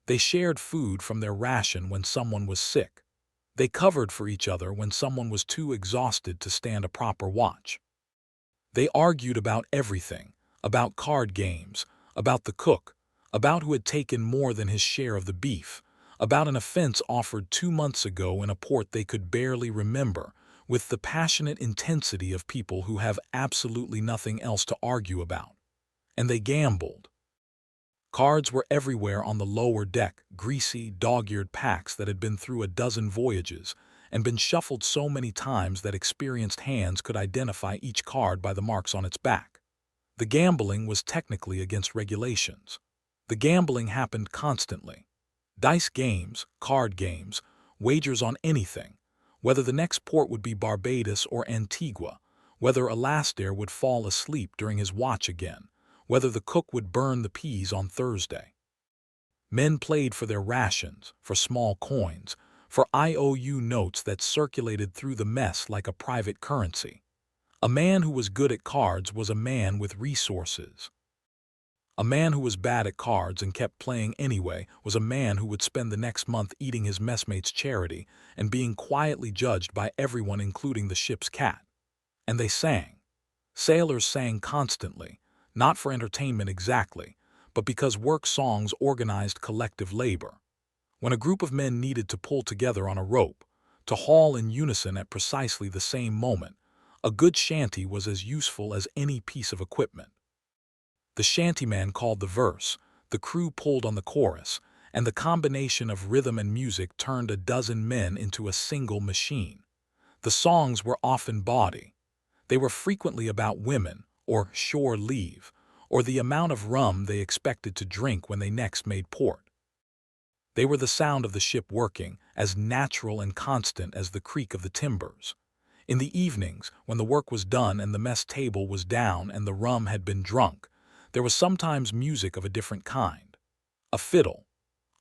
They shared food from their ration when someone was sick. They covered for each other when someone was too exhausted to stand a proper watch. They argued about everything, about card games, about the cook, about who had taken more than his share of the beef, about an offense offered 2 months ago in a port they could barely remember, with the passionate intensity of people who have absolutely nothing else to argue about. And they gambled. Cards were everywhere on the lower deck, greasy, dog-eared packs that had been through a dozen voyages and been shuffled so many times that experienced hands could identify each card by the marks on its back. The gambling was technically against regulations. The gambling happened constantly. Dice games, card games, wagers on anything, whether the next port would be Barbados or Antigua, whether Alastair would fall asleep during his watch again, whether the cook would burn the peas on Thursday. Men played for their rations, for small coins, for IOU notes that circulated through the mess like a private currency. A man who was good at cards was a man with resources. A man who was bad at cards and kept playing anyway was a man who would spend the next month eating his messmate's charity and being quietly judged by everyone including the ship's cat. And they sang. Sailors sang constantly, not for entertainment exactly, but because work songs organized collective labor. When a group of men needed to pull together on a rope, to haul in unison at precisely the same moment, a good shanty was as useful as any piece of equipment. The shantyman called the verse, the crew pulled on the chorus, and the combination of rhythm and music turned a dozen men into a single machine. The songs were often bawdy. They were frequently about women, or shore leave, or the amount of rum they expected to drink when they next made port. They were the sound of the ship working, as natural and constant as the creak of the timbers. In the evenings, when the work was done and the mess table was down and the rum had been drunk, there was sometimes music of a different kind. A fiddle.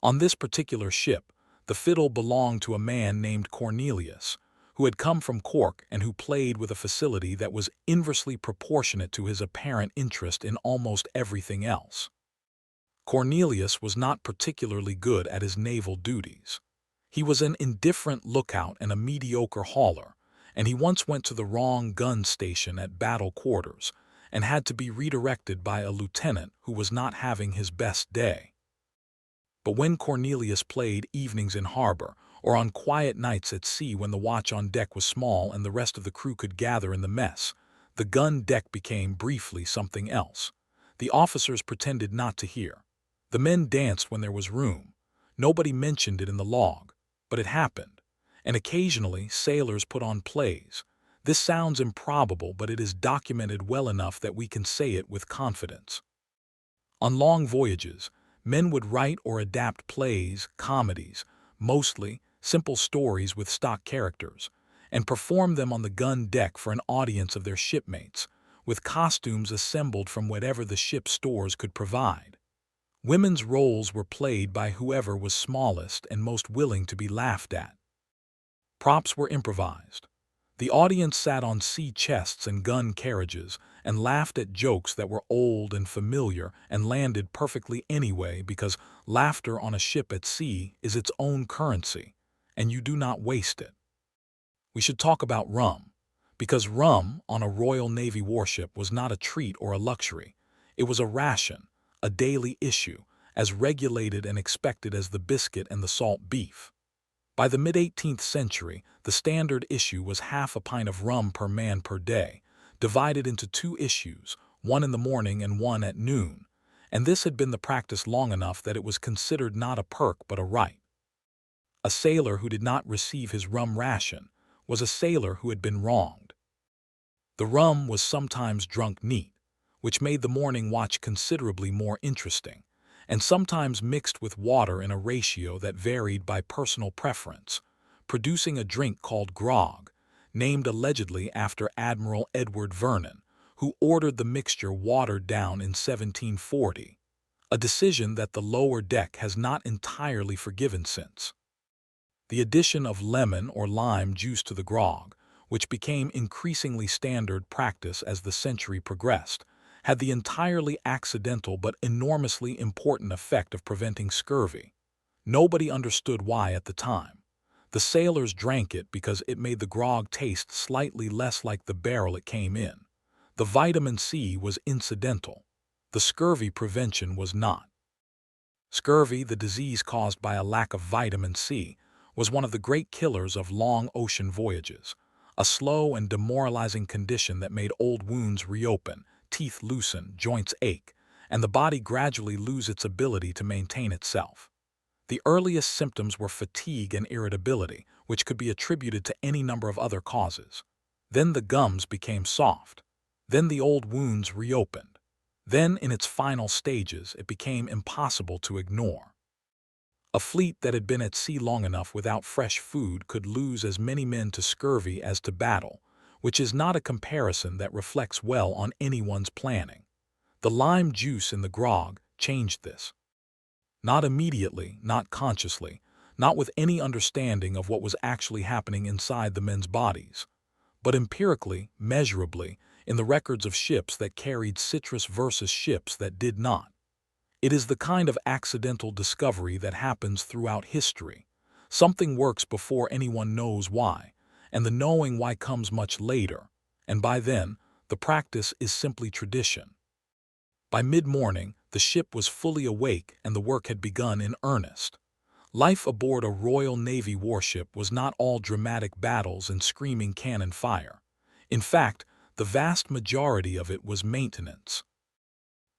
On this particular ship, the fiddle belonged to a man named Cornelius, who had come from Cork and who played with a facility that was inversely proportionate to his apparent interest in almost everything else. Cornelius was not particularly good at his naval duties. He was an indifferent lookout and a mediocre hauler, and he once went to the wrong gun station at battle quarters and had to be redirected by a lieutenant who was not having his best day. But when Cornelius played evenings in harbor, or on quiet nights at sea when the watch on deck was small and the rest of the crew could gather in the mess, the gun deck became briefly something else. The officers pretended not to hear. The men danced when there was room. Nobody mentioned it in the log, but it happened. And occasionally sailors put on plays. This sounds improbable, but it is documented well enough that we can say it with confidence. On long voyages, men would write or adapt plays, comedies, mostly simple stories with stock characters, and perform them on the gun deck for an audience of their shipmates, with costumes assembled from whatever the ship's stores could provide. Women's roles were played by whoever was smallest and most willing to be laughed at. Props were improvised. The audience sat on sea chests and gun carriages and laughed at jokes that were old and familiar and landed perfectly anyway, because laughter on a ship at sea is its own currency, and you do not waste it. We should talk about rum, because rum on a Royal Navy warship was not a treat or a luxury. It was a ration, a daily issue, as regulated and expected as the biscuit and the salt beef. By the mid-18th century, the standard issue was half a pint of rum per man per day, divided into 2 issues, one in the morning and one at noon, and this had been the practice long enough that it was considered not a perk but a right. A sailor who did not receive his rum ration was a sailor who had been wronged. The rum was sometimes drunk neat, which made the morning watch considerably more interesting, and sometimes mixed with water in a ratio that varied by personal preference, producing a drink called grog, named allegedly after Admiral Edward Vernon, who ordered the mixture watered down in 1740, a decision that the lower deck has not entirely forgiven since. The addition of lemon or lime juice to the grog, which became increasingly standard practice as the century progressed, had the entirely accidental but enormously important effect of preventing scurvy. Nobody understood why at the time. The sailors drank it because it made the grog taste slightly less like the barrel it came in. The vitamin C was incidental. The scurvy prevention was not. Scurvy, the disease caused by a lack of vitamin C, was one of the great killers of long ocean voyages, a slow and demoralizing condition that made old wounds reopen, teeth loosen, joints ache, and the body gradually lose its ability to maintain itself. The earliest symptoms were fatigue and irritability, which could be attributed to any number of other causes. Then the gums became soft. Then the old wounds reopened. Then, in its final stages, it became impossible to ignore. A fleet that had been at sea long enough without fresh food could lose as many men to scurvy as to battle, which is not a comparison that reflects well on anyone's planning. The lime juice in the grog changed this. Not immediately, not consciously, not with any understanding of what was actually happening inside the men's bodies, but empirically, measurably, in the records of ships that carried citrus versus ships that did not. It is the kind of accidental discovery that happens throughout history. Something works before anyone knows why, and the knowing why comes much later, and by then, the practice is simply tradition. By mid-morning, the ship was fully awake and the work had begun in earnest. Life aboard a Royal Navy warship was not all dramatic battles and screaming cannon fire. In fact, the vast majority of it was maintenance.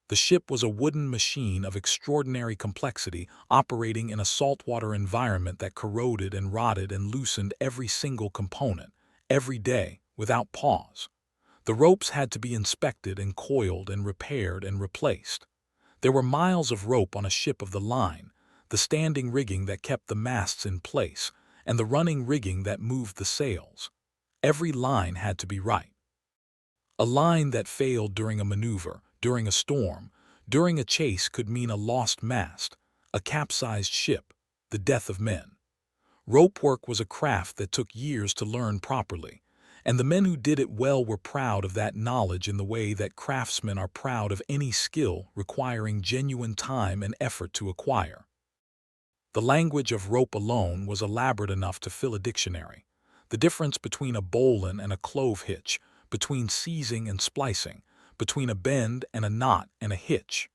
The ship was a wooden machine of extraordinary complexity operating in a saltwater environment that corroded and rotted and loosened every single component, every day, without pause. The ropes had to be inspected and coiled and repaired and replaced. There were miles of rope on a ship of the line, the standing rigging that kept the masts in place, and the running rigging that moved the sails. Every line had to be right. A line that failed during a maneuver, during a storm, during a chase could mean a lost mast, a capsized ship, the death of men. Rope work was a craft that took years to learn properly, and the men who did it well were proud of that knowledge in the way that craftsmen are proud of any skill requiring genuine time and effort to acquire. The language of rope alone was elaborate enough to fill a dictionary. the difference between a bowline and a clove hitch, between seizing and splicing, between a bend and a knot and a hitch.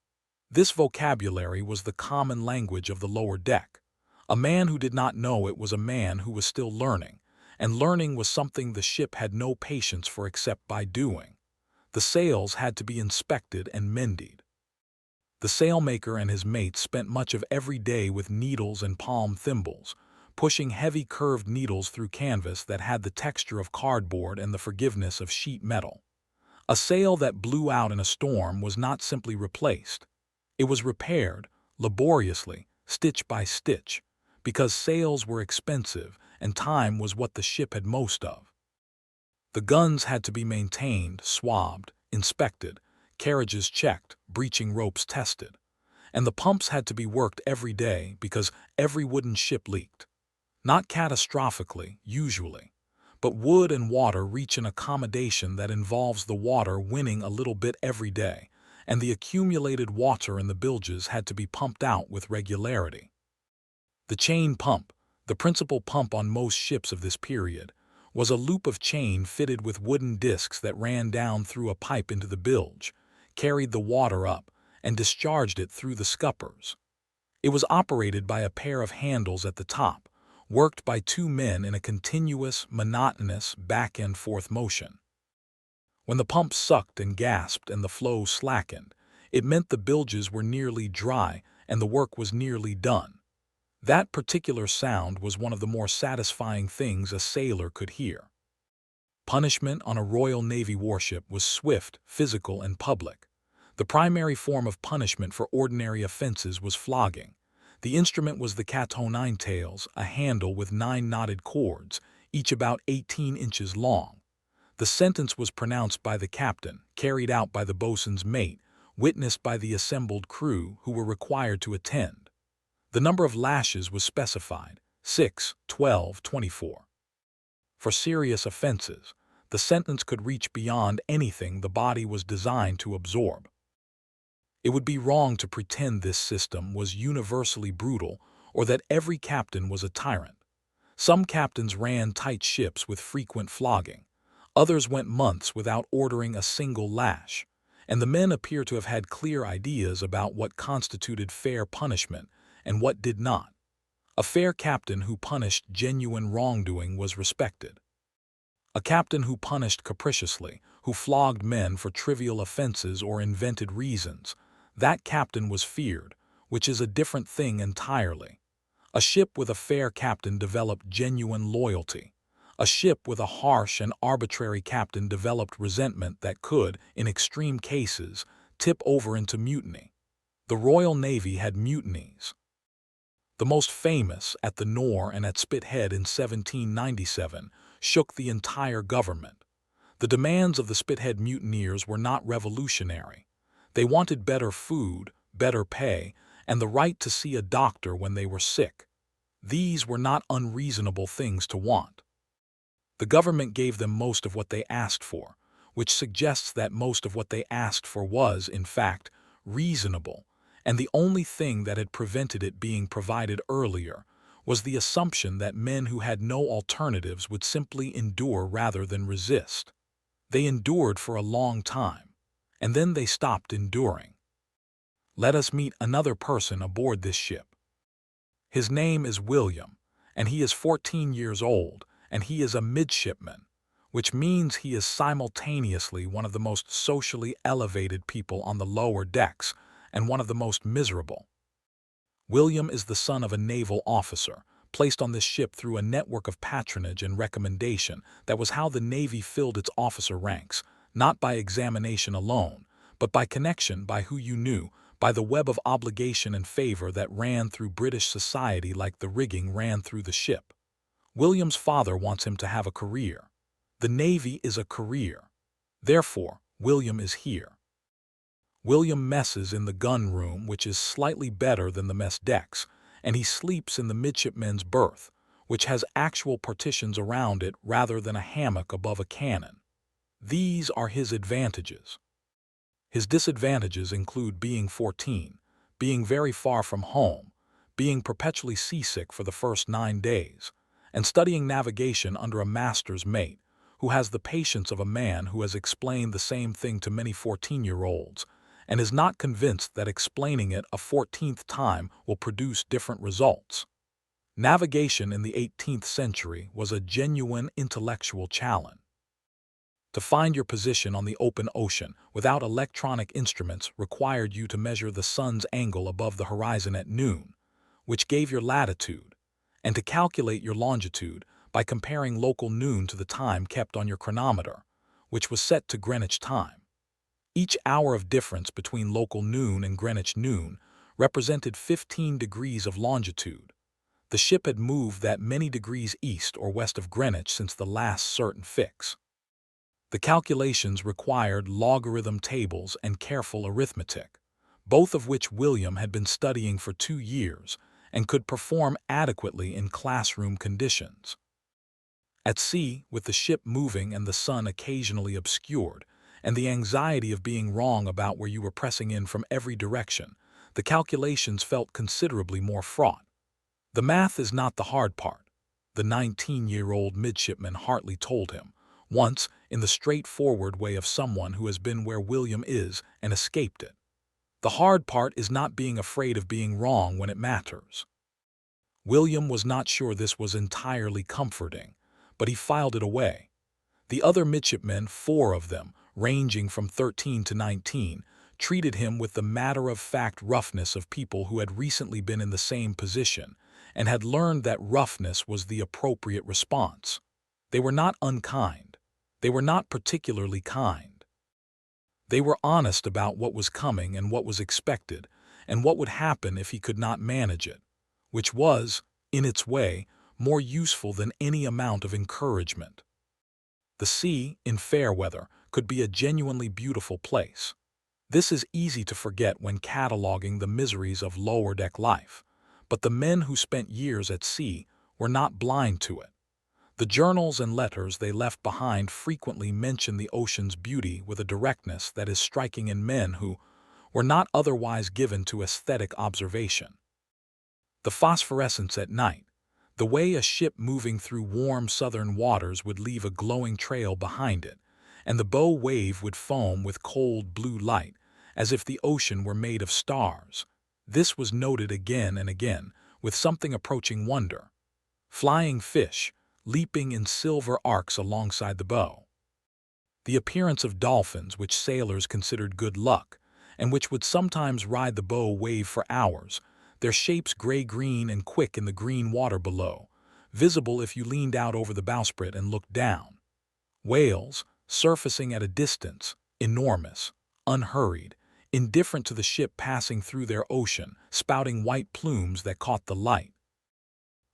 This vocabulary was the common language of the lower deck. A man who did not know it was a man who was still learning, and learning was something the ship had no patience for except by doing. The sails had to be inspected and mended. The sailmaker and his mates spent much of every day with needles and palm thimbles, pushing heavy curved needles through canvas that had the texture of cardboard and the forgiveness of sheet metal. A sail that blew out in a storm was not simply replaced. It was repaired, laboriously, stitch by stitch, because sails were expensive and time was what the ship had most of. The guns had to be maintained, swabbed, inspected, carriages checked, breaching ropes tested. And the pumps had to be worked every day because every wooden ship leaked. Not catastrophically, usually, but wood and water reach an accommodation that involves the water winning a little bit every day, and the accumulated water in the bilges had to be pumped out with regularity. The chain pump, the principal pump on most ships of this period, was a loop of chain fitted with wooden discs that ran down through a pipe into the bilge, carried the water up, and discharged it through the scuppers. It was operated by a pair of handles at the top, worked by two men in a continuous, monotonous back-and-forth motion. When the pump sucked and gasped and the flow slackened, it meant the bilges were nearly dry and the work was nearly done. That particular sound was one of the more satisfying things a sailor could hear. Punishment on a Royal Navy warship was swift, physical, and public. The primary form of punishment for ordinary offenses was flogging. The instrument was the cat's nine tails, a handle with 9 knotted cords, each about 18 inches long. The sentence was pronounced by the captain, carried out by the boatswain's mate, witnessed by the assembled crew who were required to attend. The number of lashes was specified, 6, 12, 24. For serious offenses, the sentence could reach beyond anything the body was designed to absorb. It would be wrong to pretend this system was universally brutal or that every captain was a tyrant. Some captains ran tight ships with frequent flogging. Others went months without ordering a single lash, and the men appear to have had clear ideas about what constituted fair punishment and what did not. A fair captain who punished genuine wrongdoing was respected. A captain who punished capriciously, who flogged men for trivial offenses or invented reasons, that captain was feared, which is a different thing entirely. A ship with a fair captain developed genuine loyalty. A ship with a harsh and arbitrary captain developed resentment that could, in extreme cases, tip over into mutiny. The Royal Navy had mutinies. The most famous, at the Nore and at Spithead in 1797, shook the entire government. The demands of the Spithead mutineers were not revolutionary. They wanted better food, better pay, and the right to see a doctor when they were sick. These were not unreasonable things to want. The government gave them most of what they asked for, which suggests that most of what they asked for was, in fact, reasonable, and the only thing that had prevented it being provided earlier was the assumption that men who had no alternatives would simply endure rather than resist. They endured for a long time, and then they stopped enduring. Let us meet another person aboard this ship. His name is William, and he is 14 years old, and he is a midshipman, which means he is simultaneously one of the most socially elevated people on the lower decks and one of the most miserable. William is the son of a naval officer, placed on this ship through a network of patronage and recommendation. That was how the Navy filled its officer ranks, not by examination alone, but by connection, by who you knew, by the web of obligation and favor that ran through British society like the rigging ran through the ship. William's father wants him to have a career. The Navy is a career. Therefore, William is here. William messes in the gun room, which is slightly better than the mess decks, and he sleeps in the midshipman's berth, which has actual partitions around it rather than a hammock above a cannon. These are his advantages. His disadvantages include being 14, being very far from home, being perpetually seasick for the first 9 days, and studying navigation under a master's mate, who has the patience of a man who has explained the same thing to many 14-year-olds, and is not convinced that explaining it a 14th time will produce different results. Navigation in the 18th century was a genuine intellectual challenge. To find your position on the open ocean without electronic instruments required you to measure the sun's angle above the horizon at noon, which gave your latitude, and to calculate your longitude by comparing local noon to the time kept on your chronometer, which was set to Greenwich time. Each hour of difference between local noon and Greenwich noon represented 15 degrees of longitude. The ship had moved that many degrees east or west of Greenwich since the last certain fix. The calculations required logarithm tables and careful arithmetic, both of which William had been studying for 2 years and could perform adequately in classroom conditions. At sea, with the ship moving and the sun occasionally obscured, and the anxiety of being wrong about where you were pressing in from every direction, the calculations felt considerably more fraught. "The math is not the hard part," the 19-year-old midshipman Hartley told him, once, in the straightforward way of someone who has been where William is and escaped it. "The hard part is not being afraid of being wrong when it matters." William was not sure this was entirely comforting, but he filed it away. The other midshipmen, 4 of them, ranging from 13 to 19, treated him with the matter-of-fact roughness of people who had recently been in the same position and had learned that roughness was the appropriate response. They were not unkind. They were not particularly kind. They were honest about what was coming and what was expected, and what would happen if he could not manage it, which was, in its way, more useful than any amount of encouragement. The sea, in fair weather, could be a genuinely beautiful place. This is easy to forget when cataloging the miseries of lower-deck life, but the men who spent years at sea were not blind to it. The journals and letters they left behind frequently mention the ocean's beauty with a directness that is striking in men who were not otherwise given to aesthetic observation. The phosphorescence at night, the way a ship moving through warm southern waters would leave a glowing trail behind it, and the bow wave would foam with cold blue light, as if the ocean were made of stars. This was noted again and again, with something approaching wonder. Flying fish, leaping in silver arcs alongside the bow. The appearance of dolphins, which sailors considered good luck, and which would sometimes ride the bow wave for hours, their shapes gray-green and quick in the green water below, visible if you leaned out over the bowsprit and looked down. Whales, surfacing at a distance, enormous, unhurried, indifferent to the ship passing through their ocean, spouting white plumes that caught the light.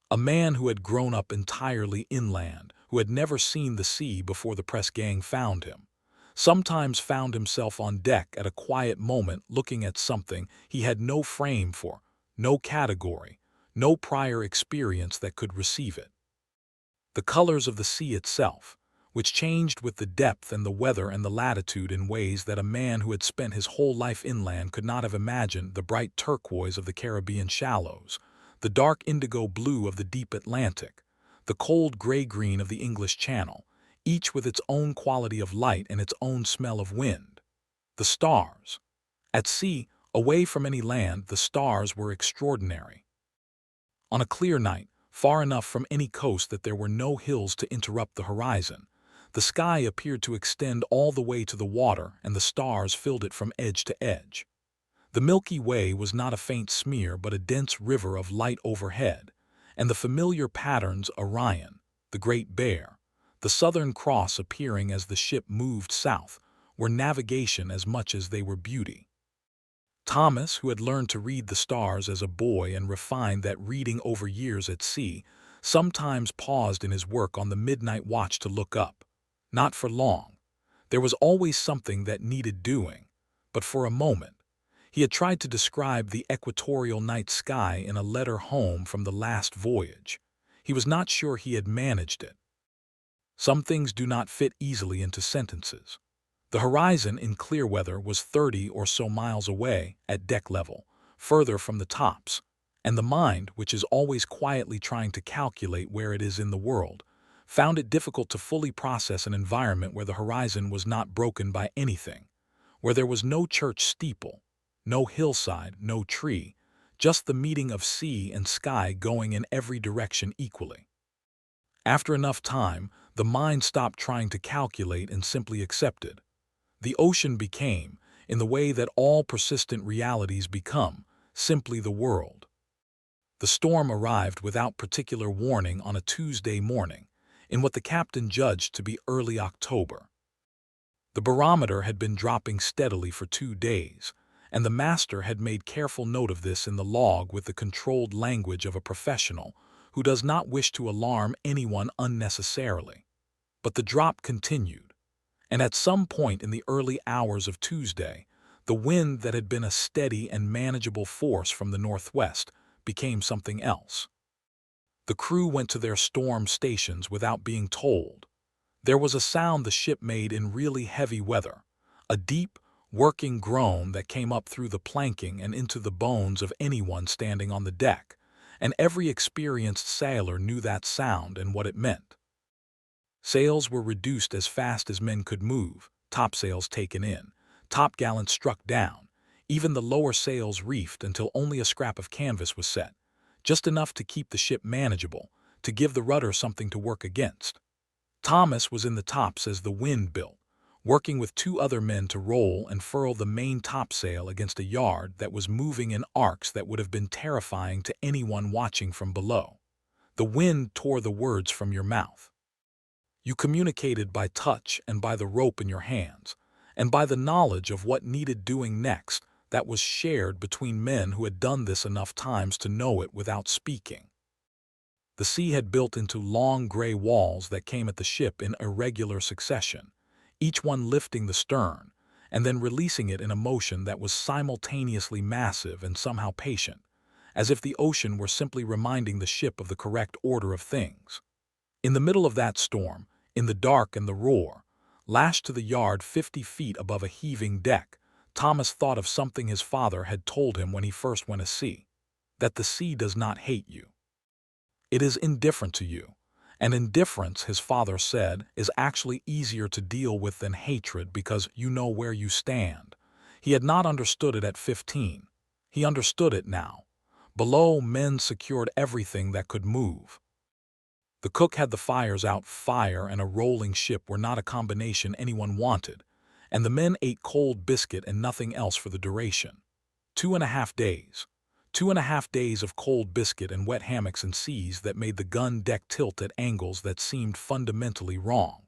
A man who had grown up entirely inland, who had never seen the sea before the press gang found him, sometimes found himself on deck at a quiet moment looking at something he had no frame for, no category, no prior experience that could receive it. The colors of the sea itself, which changed with the depth and the weather and the latitude in ways that a man who had spent his whole life inland could not have imagined, the bright turquoise of the Caribbean shallows, the dark indigo blue of the deep Atlantic, the cold gray-green of the English Channel, each with its own quality of light and its own smell of wind. The stars. At sea, away from any land, the stars were extraordinary. On a clear night, far enough from any coast that there were no hills to interrupt the horizon, the sky appeared to extend all the way to the water, and the stars filled it from edge to edge. The Milky Way was not a faint smear but a dense river of light overhead, and the familiar patterns Orion, the Great Bear, the Southern Cross appearing as the ship moved south, were navigation as much as they were beauty. Thomas, who had learned to read the stars as a boy and refined that reading over years at sea, sometimes paused in his work on the midnight watch to look up. Not for long. There was always something that needed doing, but for a moment. He had tried to describe the equatorial night sky in a letter home from the last voyage. He was not sure he had managed it. Some things do not fit easily into sentences. The horizon in clear weather was 30 or so miles away at deck level, further from the tops, and the mind, which is always quietly trying to calculate where it is in the world, found it difficult to fully process an environment where the horizon was not broken by anything, where there was no church steeple, no hillside, no tree, just the meeting of sea and sky going in every direction equally. After enough time, the mind stopped trying to calculate and simply accepted. The ocean became, in the way that all persistent realities become, simply the world. The storm arrived without particular warning on a Tuesday morning, in what the captain judged to be early October. The barometer had been dropping steadily for 2 days, and the master had made careful note of this in the log with the controlled language of a professional who does not wish to alarm anyone unnecessarily. But the drop continued, and at some point in the early hours of Tuesday, the wind that had been a steady and manageable force from the northwest became something else. The crew went to their storm stations without being told. There was a sound the ship made in really heavy weather, a deep, working groan that came up through the planking and into the bones of anyone standing on the deck, and every experienced sailor knew that sound and what it meant. Sails were reduced as fast as men could move, topsails taken in, topgallants struck down, even the lower sails reefed until only a scrap of canvas was set, just enough to keep the ship manageable, to give the rudder something to work against. Thomas was in the tops as the wind built, working with 2 other men to roll and furl the main topsail against a yard that was moving in arcs that would have been terrifying to anyone watching from below. The wind tore the words from your mouth. You communicated by touch and by the rope in your hands, and by the knowledge of what needed doing next that was shared between men who had done this enough times to know it without speaking. The sea had built into long gray walls that came at the ship in irregular succession, each one lifting the stern, and then releasing it in a motion that was simultaneously massive and somehow patient, as if the ocean were simply reminding the ship of the correct order of things. In the middle of that storm, in the dark and the roar, lashed to the yard 50 feet above a heaving deck, Thomas thought of something his father had told him when he first went to sea, that the sea does not hate you. It is indifferent to you, and indifference, his father said, is actually easier to deal with than hatred because you know where you stand. He had not understood it at 15. He understood it now. Below, men secured everything that could move. The cook had the fires out. Fire and a rolling ship were not a combination anyone wanted, and the men ate cold biscuit and nothing else for the duration. 2.5 days. 2.5 days of cold biscuit and wet hammocks and seas that made the gun deck tilt at angles that seemed fundamentally wrong.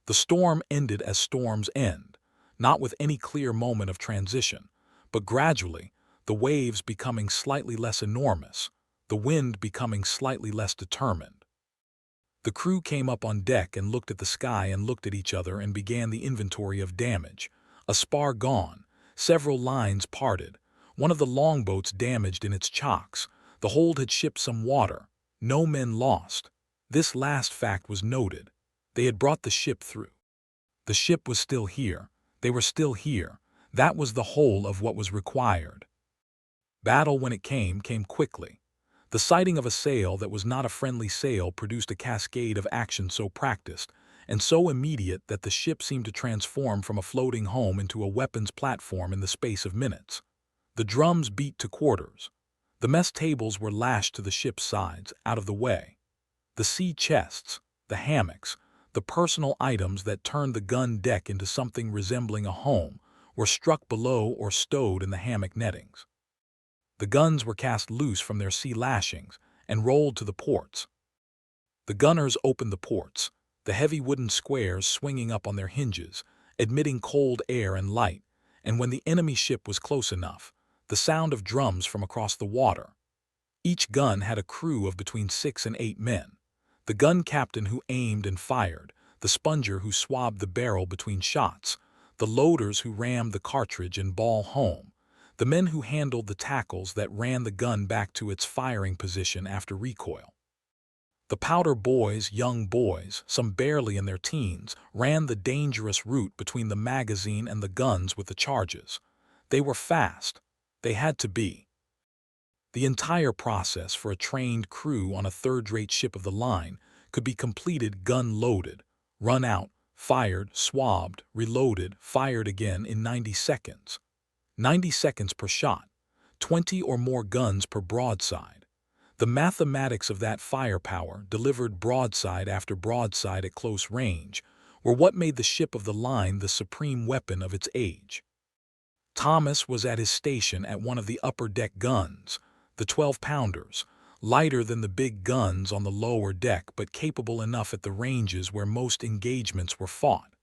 The storm ended as storms end, not with any clear moment of transition, but gradually, the waves becoming slightly less enormous, the wind becoming slightly less determined. The crew came up on deck and looked at the sky and looked at each other and began the inventory of damage. A spar gone, several lines parted, one of the longboats damaged in its chocks, the hold had shipped some water, no men lost. This last fact was noted. They had brought the ship through. The ship was still here. They were still here. That was the whole of what was required. Battle, when it came quickly. The sighting of a sail that was not a friendly sail produced a cascade of action so practiced and so immediate that the ship seemed to transform from a floating home into a weapons platform in the space of minutes. The drums beat to quarters. The mess tables were lashed to the ship's sides, out of the way. The sea chests, the hammocks, the personal items that turned the gun deck into something resembling a home, were struck below or stowed in the hammock nettings. The guns were cast loose from their sea lashings and rolled to the ports. The gunners opened the ports, the heavy wooden squares swinging up on their hinges, admitting cold air and light, and when the enemy ship was close enough, the sound of drums from across the water. Each gun had a crew of between 6 and 8 men. The gun captain who aimed and fired, the sponger who swabbed the barrel between shots, the loaders who rammed the cartridge and ball home, the men who handled the tackles that ran the gun back to its firing position after recoil. The powder boys, young boys, some barely in their teens, ran the dangerous route between the magazine and the guns with the charges. They were fast. They had to be. The entire process for a trained crew on a third-rate ship of the line could be completed gun-loaded, run out, fired, swabbed, reloaded, fired again in 90 seconds. 90 seconds per shot, 20 or more guns per broadside. The mathematics of that firepower, delivered broadside after broadside at close range, were what made the ship of the line the supreme weapon of its age. Thomas was at his station at one of the upper-deck guns, the 12-pounders, lighter than the big guns on the lower deck but capable enough at the ranges where most engagements were fought.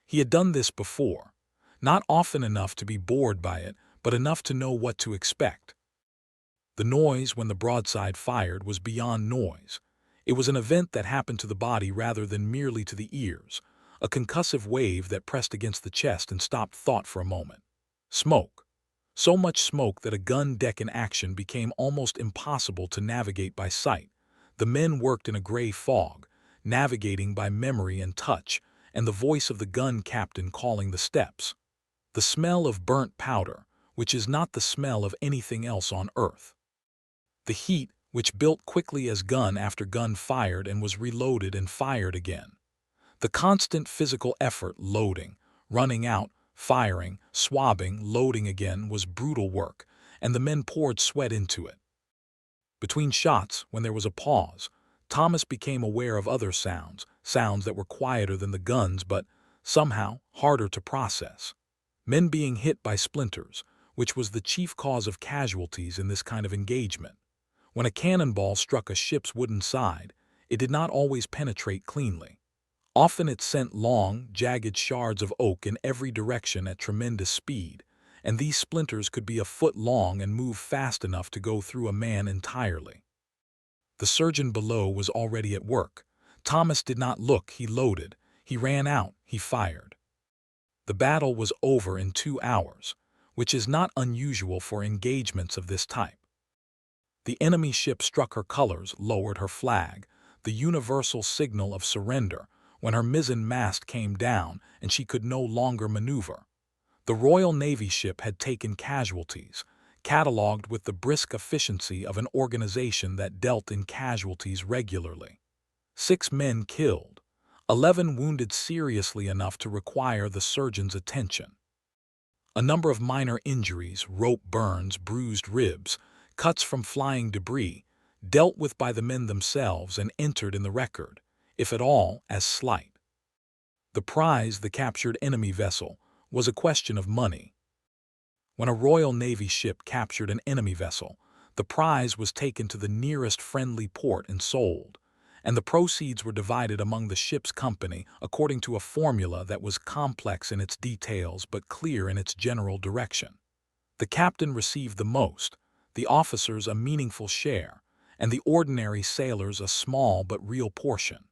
He had done this before, not often enough to be bored by it, but enough to know what to expect. The noise when the broadside fired was beyond noise. It was an event that happened to the body rather than merely to the ears, a concussive wave that pressed against the chest and stopped thought for a moment. Smoke. So much smoke that a gun deck in action became almost impossible to navigate by sight. The men worked in a gray fog, navigating by memory and touch, and the voice of the gun captain calling the steps. The smell of burnt powder, which is not the smell of anything else on earth. The heat, which built quickly as gun after gun fired and was reloaded and fired again. The constant physical effort loading, running out, firing, swabbing, loading again was brutal work, and the men poured sweat into it. Between shots, when there was a pause, Thomas became aware of other sounds that were quieter than the guns but, somehow, harder to process. Men being hit by splinters, which was the chief cause of casualties in this kind of engagement. When a cannonball struck a ship's wooden side, it did not always penetrate cleanly. Often it sent long, jagged shards of oak in every direction at tremendous speed, and these splinters could be a foot long and move fast enough to go through a man entirely. The surgeon below was already at work. Thomas did not look, he loaded. He ran out, he fired. The battle was over in 2 hours, which is not unusual for engagements of this type. The enemy ship struck her colors, lowered her flag, the universal signal of surrender, when her mizzen mast came down and she could no longer maneuver. The Royal Navy ship had taken casualties, catalogued with the brisk efficiency of an organization that dealt in casualties regularly. 6 men killed, 11 wounded seriously enough to require the surgeon's attention. A number of minor injuries, rope burns, bruised ribs, cuts from flying debris, dealt with by the men themselves and entered in the record, if at all, as slight. The prize, the captured enemy vessel, was a question of money. When a Royal Navy ship captured an enemy vessel, the prize was taken to the nearest friendly port and sold, and the proceeds were divided among the ship's company according to a formula that was complex in its details but clear in its general direction. The captain received the most, the officers a meaningful share, and the ordinary sailors a small but real portion.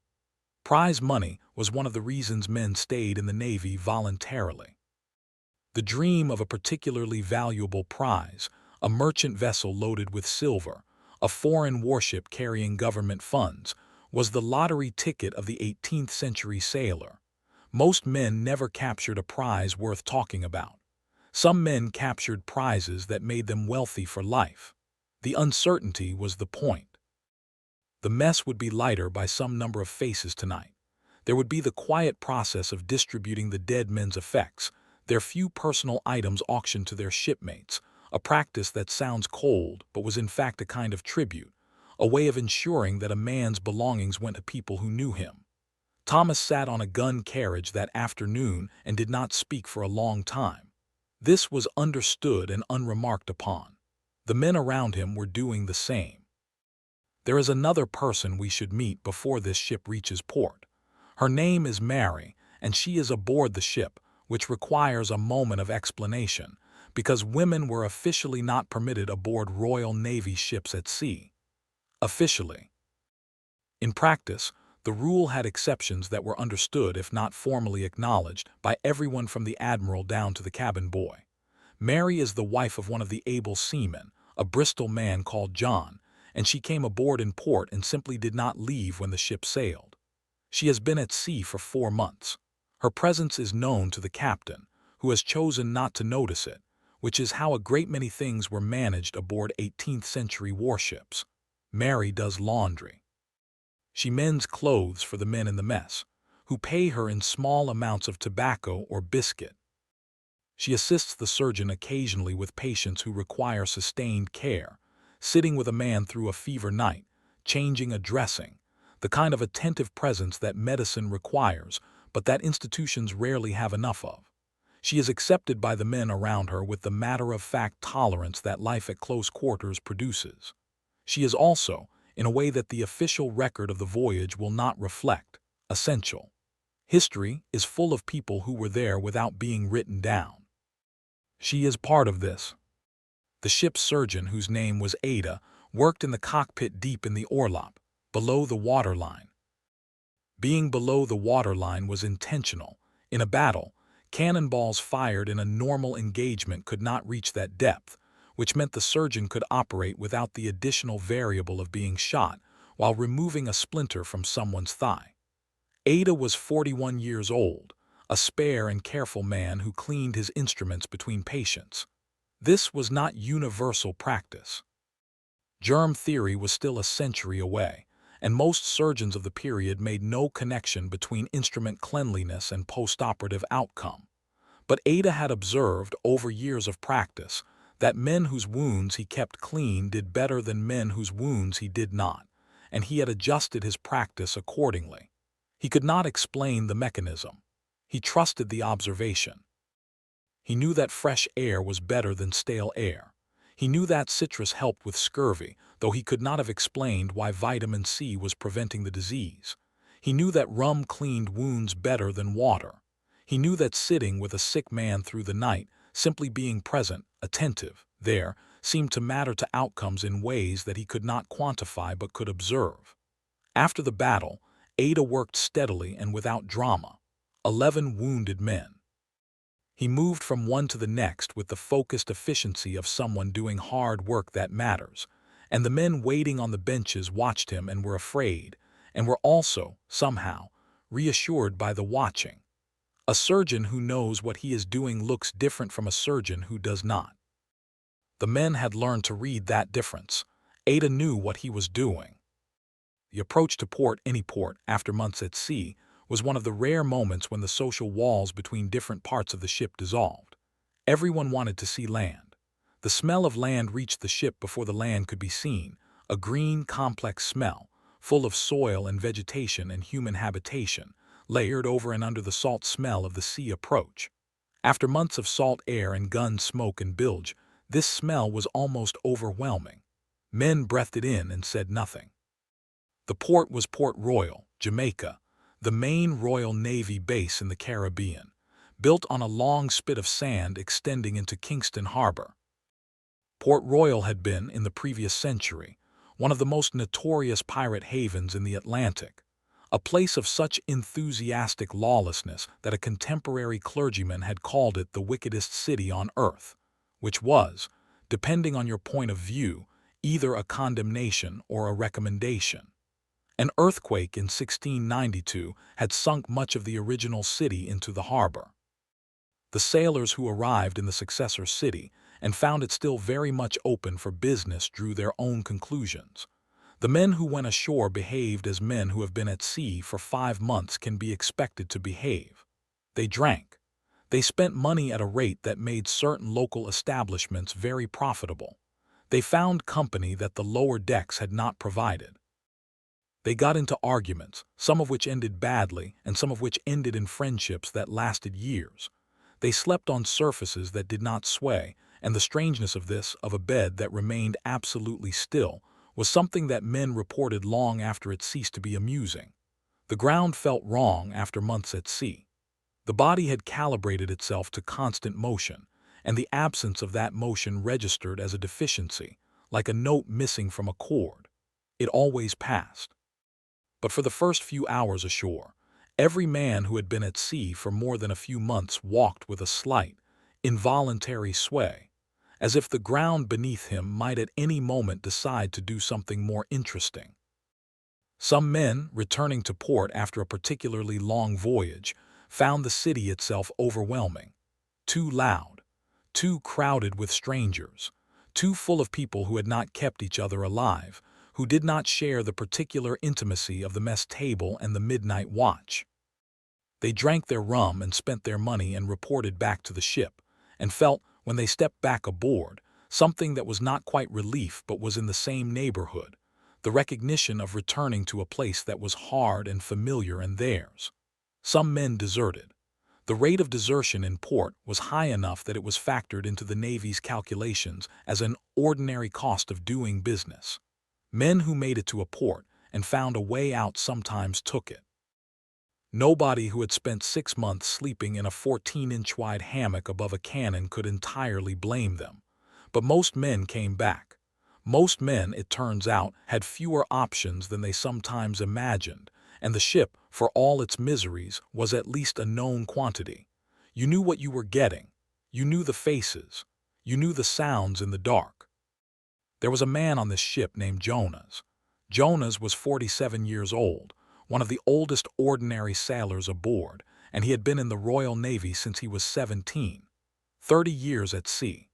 Prize money was one of the reasons men stayed in the Navy voluntarily. The dream of a particularly valuable prize, a merchant vessel loaded with silver, a foreign warship carrying government funds, was the lottery ticket of the 18th-century sailor. Most men never captured a prize worth talking about. Some men captured prizes that made them wealthy for life. The uncertainty was the point. The mess would be lighter by some number of faces tonight. There would be the quiet process of distributing the dead men's effects, their few personal items auctioned to their shipmates, a practice that sounds cold but was in fact a kind of tribute, a way of ensuring that a man's belongings went to people who knew him. Thomas sat on a gun carriage that afternoon and did not speak for a long time. This was understood and unremarked upon. The men around him were doing the same. There is another person we should meet before this ship reaches port. Her name is Mary, and she is aboard the ship, which requires a moment of explanation, because women were officially not permitted aboard Royal Navy ships at sea. Officially. In practice, the rule had exceptions that were understood if not formally acknowledged by everyone from the admiral down to the cabin boy. Mary is the wife of one of the able seamen, a Bristol man called John, and she came aboard in port and simply did not leave when the ship sailed. She has been at sea for 4 months. Her presence is known to the captain, who has chosen not to notice it, which is how a great many things were managed aboard 18th-century warships. Mary does laundry. She mends clothes for the men in the mess, who pay her in small amounts of tobacco or biscuit. She assists the surgeon occasionally with patients who require sustained care, sitting with a man through a fever night, changing a dressing, the kind of attentive presence that medicine requires, but that institutions rarely have enough of. She is accepted by the men around her with the matter-of-fact tolerance that life at close quarters produces. She is also, in a way that the official record of the voyage will not reflect, essential. History is full of people who were there without being written down. She is part of this. The ship's surgeon, whose name was Ada, worked in the cockpit deep in the orlop, below the waterline. Being below the waterline was intentional. In a battle, cannonballs fired in a normal engagement could not reach that depth, which meant the surgeon could operate without the additional variable of being shot while removing a splinter from someone's thigh. Ada was 41 years old, a spare and careful man who cleaned his instruments between patients. This was not universal practice. Germ theory was still a century away, and most surgeons of the period made no connection between instrument cleanliness and postoperative outcome. But Ada had observed, over years of practice, that men whose wounds he kept clean did better than men whose wounds he did not, and he had adjusted his practice accordingly. He could not explain the mechanism. He trusted the observation. He knew that fresh air was better than stale air. He knew that citrus helped with scurvy, though he could not have explained why vitamin C was preventing the disease. He knew that rum cleaned wounds better than water. He knew that sitting with a sick man through the night, simply being present, attentive, there, seemed to matter to outcomes in ways that he could not quantify but could observe. After the battle, Ada worked steadily and without drama. 11 wounded men. He moved from one to the next with the focused efficiency of someone doing hard work that matters, and the men waiting on the benches watched him and were afraid, and were also, somehow, reassured by the watching. A surgeon who knows what he is doing looks different from a surgeon who does not. The men had learned to read that difference. Ada knew what he was doing. The approach to port, any port, after months at sea, was one of the rare moments when the social walls between different parts of the ship dissolved. Everyone wanted to see land. The smell of land reached the ship before the land could be seen, a green, complex smell, full of soil and vegetation and human habitation, layered over and under the salt smell of the sea approach. After months of salt air and gun smoke and bilge, this smell was almost overwhelming. Men breathed it in and said nothing. The port was Port Royal, Jamaica, the main Royal Navy base in the Caribbean, built on a long spit of sand extending into Kingston Harbor. Port Royal had been, in the previous century, one of the most notorious pirate havens in the Atlantic, a place of such enthusiastic lawlessness that a contemporary clergyman had called it the wickedest city on earth, which was, depending on your point of view, either a condemnation or a recommendation. An earthquake in 1692 had sunk much of the original city into the harbor. The sailors who arrived in the successor city and found it still very much open for business drew their own conclusions. The men who went ashore behaved as men who have been at sea for 5 months can be expected to behave. They drank. They spent money at a rate that made certain local establishments very profitable. They found company that the lower decks had not provided. They got into arguments, some of which ended badly and some of which ended in friendships that lasted years. They slept on surfaces that did not sway, and the strangeness of this, of a bed that remained absolutely still, was something that men reported long after it ceased to be amusing. The ground felt wrong after months at sea. The body had calibrated itself to constant motion, and the absence of that motion registered as a deficiency, like a note missing from a chord. It always passed. But for the first few hours ashore, every man who had been at sea for more than a few months walked with a slight, involuntary sway, as if the ground beneath him might at any moment decide to do something more interesting. Some men, returning to port after a particularly long voyage, found the city itself overwhelming, too loud, too crowded with strangers, too full of people who had not kept each other alive, who did not share the particular intimacy of the mess table and the midnight watch. They drank their rum and spent their money and reported back to the ship, and felt, when they stepped back aboard, something that was not quite relief but was in the same neighborhood, the recognition of returning to a place that was hard and familiar and theirs. Some men deserted. The rate of desertion in port was high enough that it was factored into the Navy's calculations as an ordinary cost of doing business. Men who made it to a port and found a way out sometimes took it. Nobody who had spent 6 months sleeping in a 14-inch wide hammock above a cannon could entirely blame them. But most men came back. Most men, it turns out, had fewer options than they sometimes imagined, and the ship, for all its miseries, was at least a known quantity. You knew what you were getting. You knew the faces. You knew the sounds in the dark. There was a man on this ship named Jonas. Jonas was 47 years old, one of the oldest ordinary sailors aboard, and he had been in the Royal Navy since he was 17. 30 years at sea.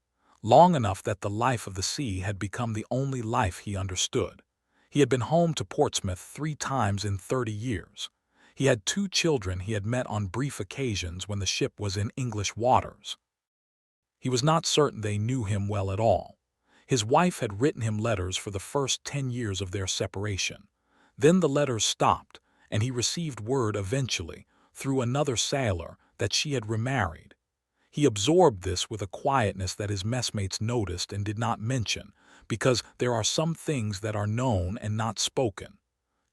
Long enough that the life of the sea had become the only life he understood. He had been home to Portsmouth 3 times in 30 years. He had 2 children he had met on brief occasions when the ship was in English waters. He was not certain they knew him well at all. His wife had written him letters for the first 10 years of their separation. Then the letters stopped, and he received word eventually, through another sailor, that she had remarried. He absorbed this with a quietness that his messmates noticed and did not mention, because there are some things that are known and not spoken.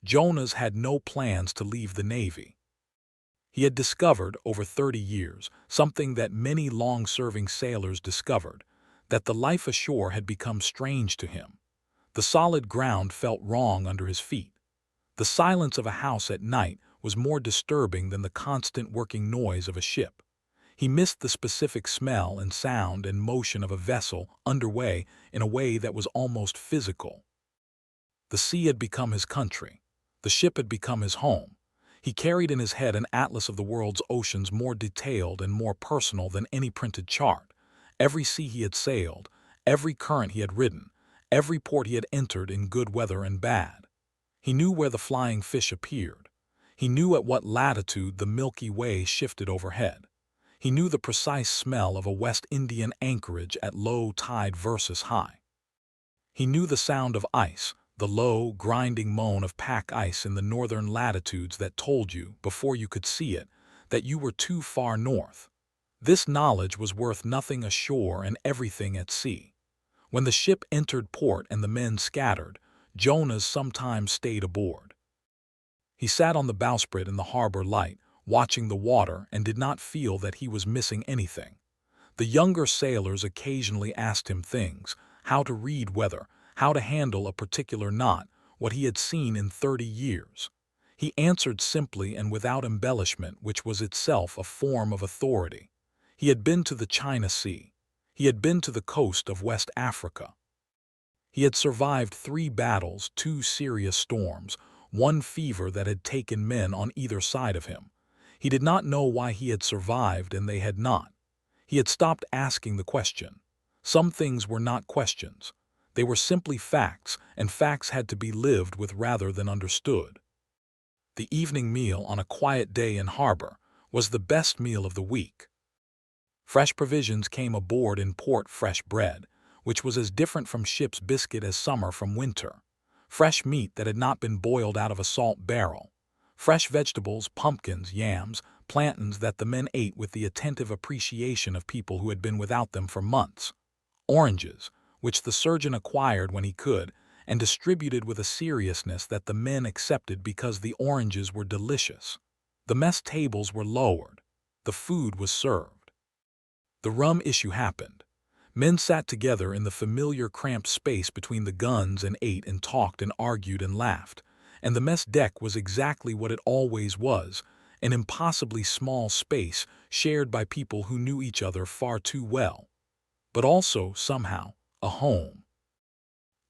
Jonas had no plans to leave the Navy. He had discovered, over 30 years, something that many long-serving sailors discovered, that the life ashore had become strange to him. The solid ground felt wrong under his feet. The silence of a house at night was more disturbing than the constant working noise of a ship. He missed the specific smell and sound and motion of a vessel underway in a way that was almost physical. The sea had become his country. The ship had become his home. He carried in his head an atlas of the world's oceans more detailed and more personal than any printed chart. Every sea he had sailed, every current he had ridden, every port he had entered in good weather and bad. He knew where the flying fish appeared. He knew at what latitude the Milky Way shifted overhead. He knew the precise smell of a West Indian anchorage at low tide versus high. He knew the sound of ice, the low, grinding moan of pack ice in the northern latitudes that told you, before you could see it, that you were too far north. This knowledge was worth nothing ashore and everything at sea. When the ship entered port and the men scattered, Jonas sometimes stayed aboard. He sat on the bowsprit in the harbor light, watching the water, and did not feel that he was missing anything. The younger sailors occasionally asked him things, how to read weather, how to handle a particular knot, what he had seen in 30 years. He answered simply and without embellishment, which was itself a form of authority. He had been to the China Sea. He had been to the coast of West Africa. He had survived 3 battles, 2 serious storms, 1 fever that had taken men on either side of him. He did not know why he had survived and they had not. He had stopped asking the question. Some things were not questions. They were simply facts, and facts had to be lived with rather than understood. The evening meal on a quiet day in harbor was the best meal of the week. Fresh provisions came aboard in port, fresh bread, which was as different from ship's biscuit as summer from winter. Fresh meat that had not been boiled out of a salt barrel. Fresh vegetables, pumpkins, yams, plantains that the men ate with the attentive appreciation of people who had been without them for months. Oranges, which the surgeon acquired when he could, and distributed with a seriousness that the men accepted because the oranges were delicious. The mess tables were lowered. The food was served. The rum issue happened. Men sat together in the familiar cramped space between the guns and ate and talked and argued and laughed. And the mess deck was exactly what it always was, an impossibly small space shared by people who knew each other far too well. But also, somehow, a home.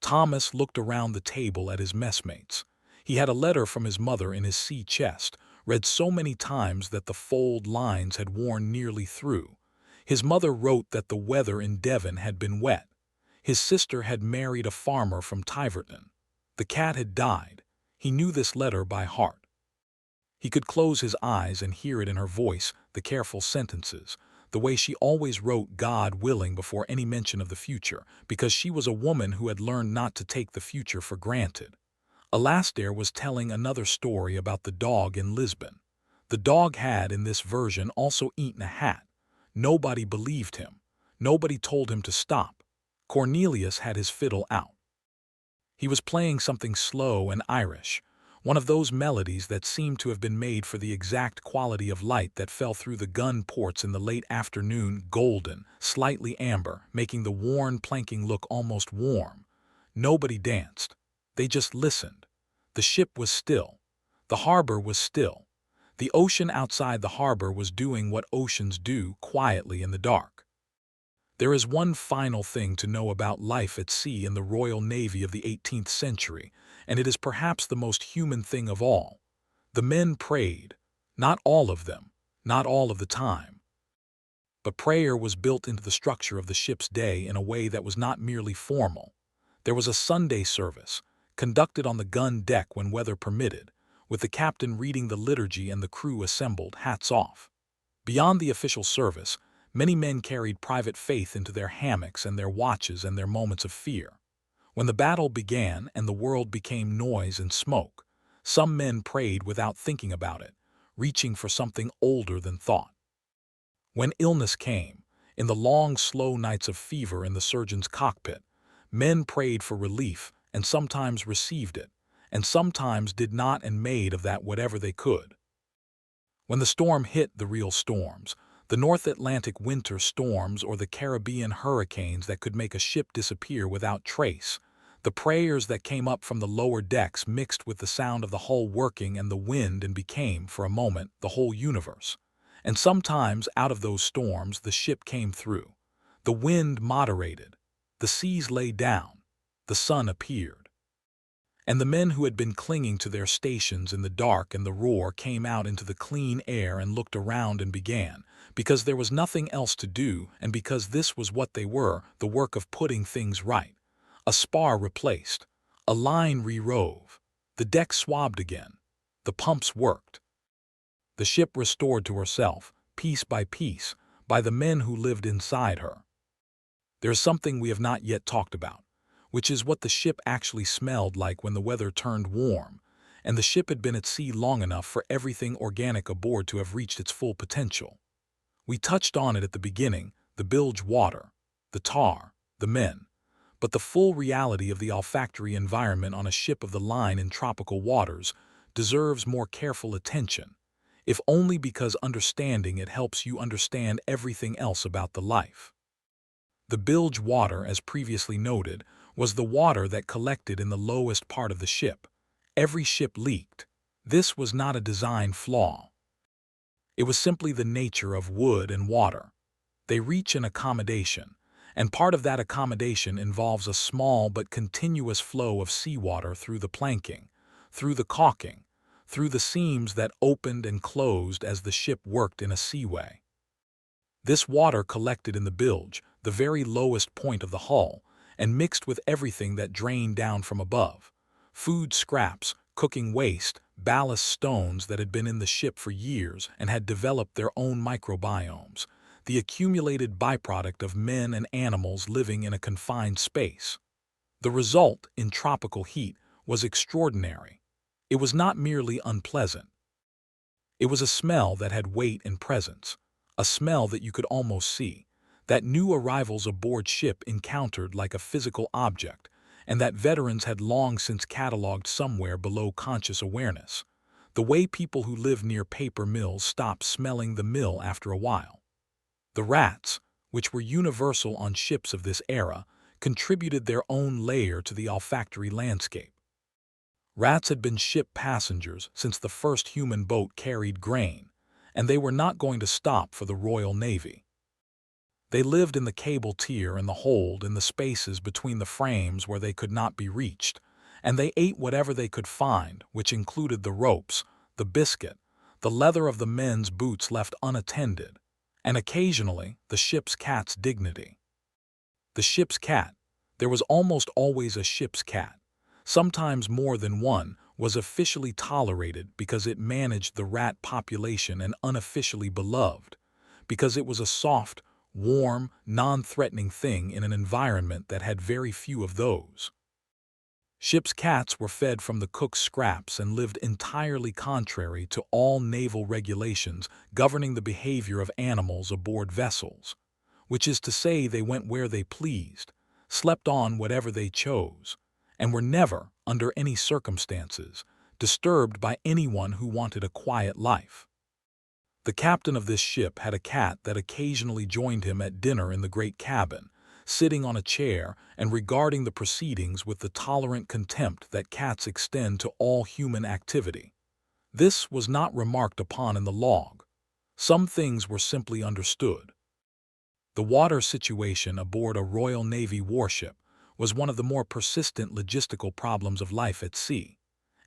Thomas looked around the table at his messmates. He had a letter from his mother in his sea chest, read so many times that the fold lines had worn nearly through. His mother wrote that the weather in Devon had been wet. His sister had married a farmer from Tiverton. The cat had died. He knew this letter by heart. He could close his eyes and hear it in her voice, the careful sentences, the way she always wrote God willing before any mention of the future, because she was a woman who had learned not to take the future for granted. Alastair was telling another story about the dog in Lisbon. The dog had, in this version, also eaten a hat. Nobody believed him. Nobody told him to stop. Cornelius had his fiddle out. He was playing something slow and Irish, one of those melodies that seemed to have been made for the exact quality of light that fell through the gun ports in the late afternoon, golden, slightly amber, making the worn planking look almost warm. Nobody danced. They just listened. The ship was still. The harbor was still. The ocean outside the harbor was doing what oceans do quietly in the dark. There is one final thing to know about life at sea in the Royal Navy of the 18th century, and it is perhaps the most human thing of all. The men prayed. Not all of them, not all of the time. But prayer was built into the structure of the ship's day in a way that was not merely formal. There was a Sunday service, conducted on the gun deck when weather permitted, with the captain reading the liturgy and the crew assembled, hats off. Beyond the official service, many men carried private faith into their hammocks and their watches and their moments of fear. When the battle began and the world became noise and smoke, some men prayed without thinking about it, reaching for something older than thought. When illness came, in the long, slow nights of fever in the surgeon's cockpit, men prayed for relief and sometimes received it, and sometimes did not and made of that whatever they could. When the storm hit, the real storms, the North Atlantic winter storms or the Caribbean hurricanes that could make a ship disappear without trace, the prayers that came up from the lower decks mixed with the sound of the hull working and the wind and became, for a moment, the whole universe. And sometimes, out of those storms, the ship came through. The wind moderated. The seas lay down. The sun appeared. And the men who had been clinging to their stations in the dark and the roar came out into the clean air and looked around and began, because there was nothing else to do and because this was what they were, the work of putting things right. A spar replaced. A line re-rove. The deck swabbed again. The pumps worked. The ship restored to herself, piece by piece, by the men who lived inside her. There is something we have not yet talked about, which is what the ship actually smelled like when the weather turned warm, and the ship had been at sea long enough for everything organic aboard to have reached its full potential. We touched on it at the beginning, the bilge water, the tar, the men, but the full reality of the olfactory environment on a ship of the line in tropical waters deserves more careful attention, if only because understanding it helps you understand everything else about the life. The bilge water, as previously noted, was the water that collected in the lowest part of the ship. Every ship leaked. This was not a design flaw. It was simply the nature of wood and water. They reach an accommodation, and part of that accommodation involves a small but continuous flow of seawater through the planking, through the caulking, through the seams that opened and closed as the ship worked in a seaway. This water collected in the bilge, the very lowest point of the hull, and mixed with everything that drained down from above. Food scraps, cooking waste, ballast stones that had been in the ship for years and had developed their own microbiomes, the accumulated byproduct of men and animals living in a confined space. The result, in tropical heat, was extraordinary. It was not merely unpleasant. It was a smell that had weight and presence, a smell that you could almost see, that new arrivals aboard ship encountered like a physical object, and that veterans had long since catalogued somewhere below conscious awareness, the way people who live near paper mills stop smelling the mill after a while. The rats, which were universal on ships of this era, contributed their own layer to the olfactory landscape. Rats had been ship passengers since the first human boat carried grain, and they were not going to stop for the Royal Navy. They lived in the cable tier and the hold in the spaces between the frames where they could not be reached, and they ate whatever they could find, which included the ropes, the biscuit, the leather of the men's boots left unattended, and occasionally the ship's cat's dignity. The ship's cat, there was almost always a ship's cat, sometimes more than one, was officially tolerated because it managed the rat population and unofficially beloved, because it was a soft, warm, non-threatening thing in an environment that had very few of those. Ship's cats were fed from the cook's scraps and lived entirely contrary to all naval regulations governing the behavior of animals aboard vessels, which is to say they went where they pleased, slept on whatever they chose, and were never, under any circumstances, disturbed by anyone who wanted a quiet life. The captain of this ship had a cat that occasionally joined him at dinner in the great cabin, sitting on a chair and regarding the proceedings with the tolerant contempt that cats extend to all human activity. This was not remarked upon in the log. Some things were simply understood. The water situation aboard a Royal Navy warship was one of the more persistent logistical problems of life at sea,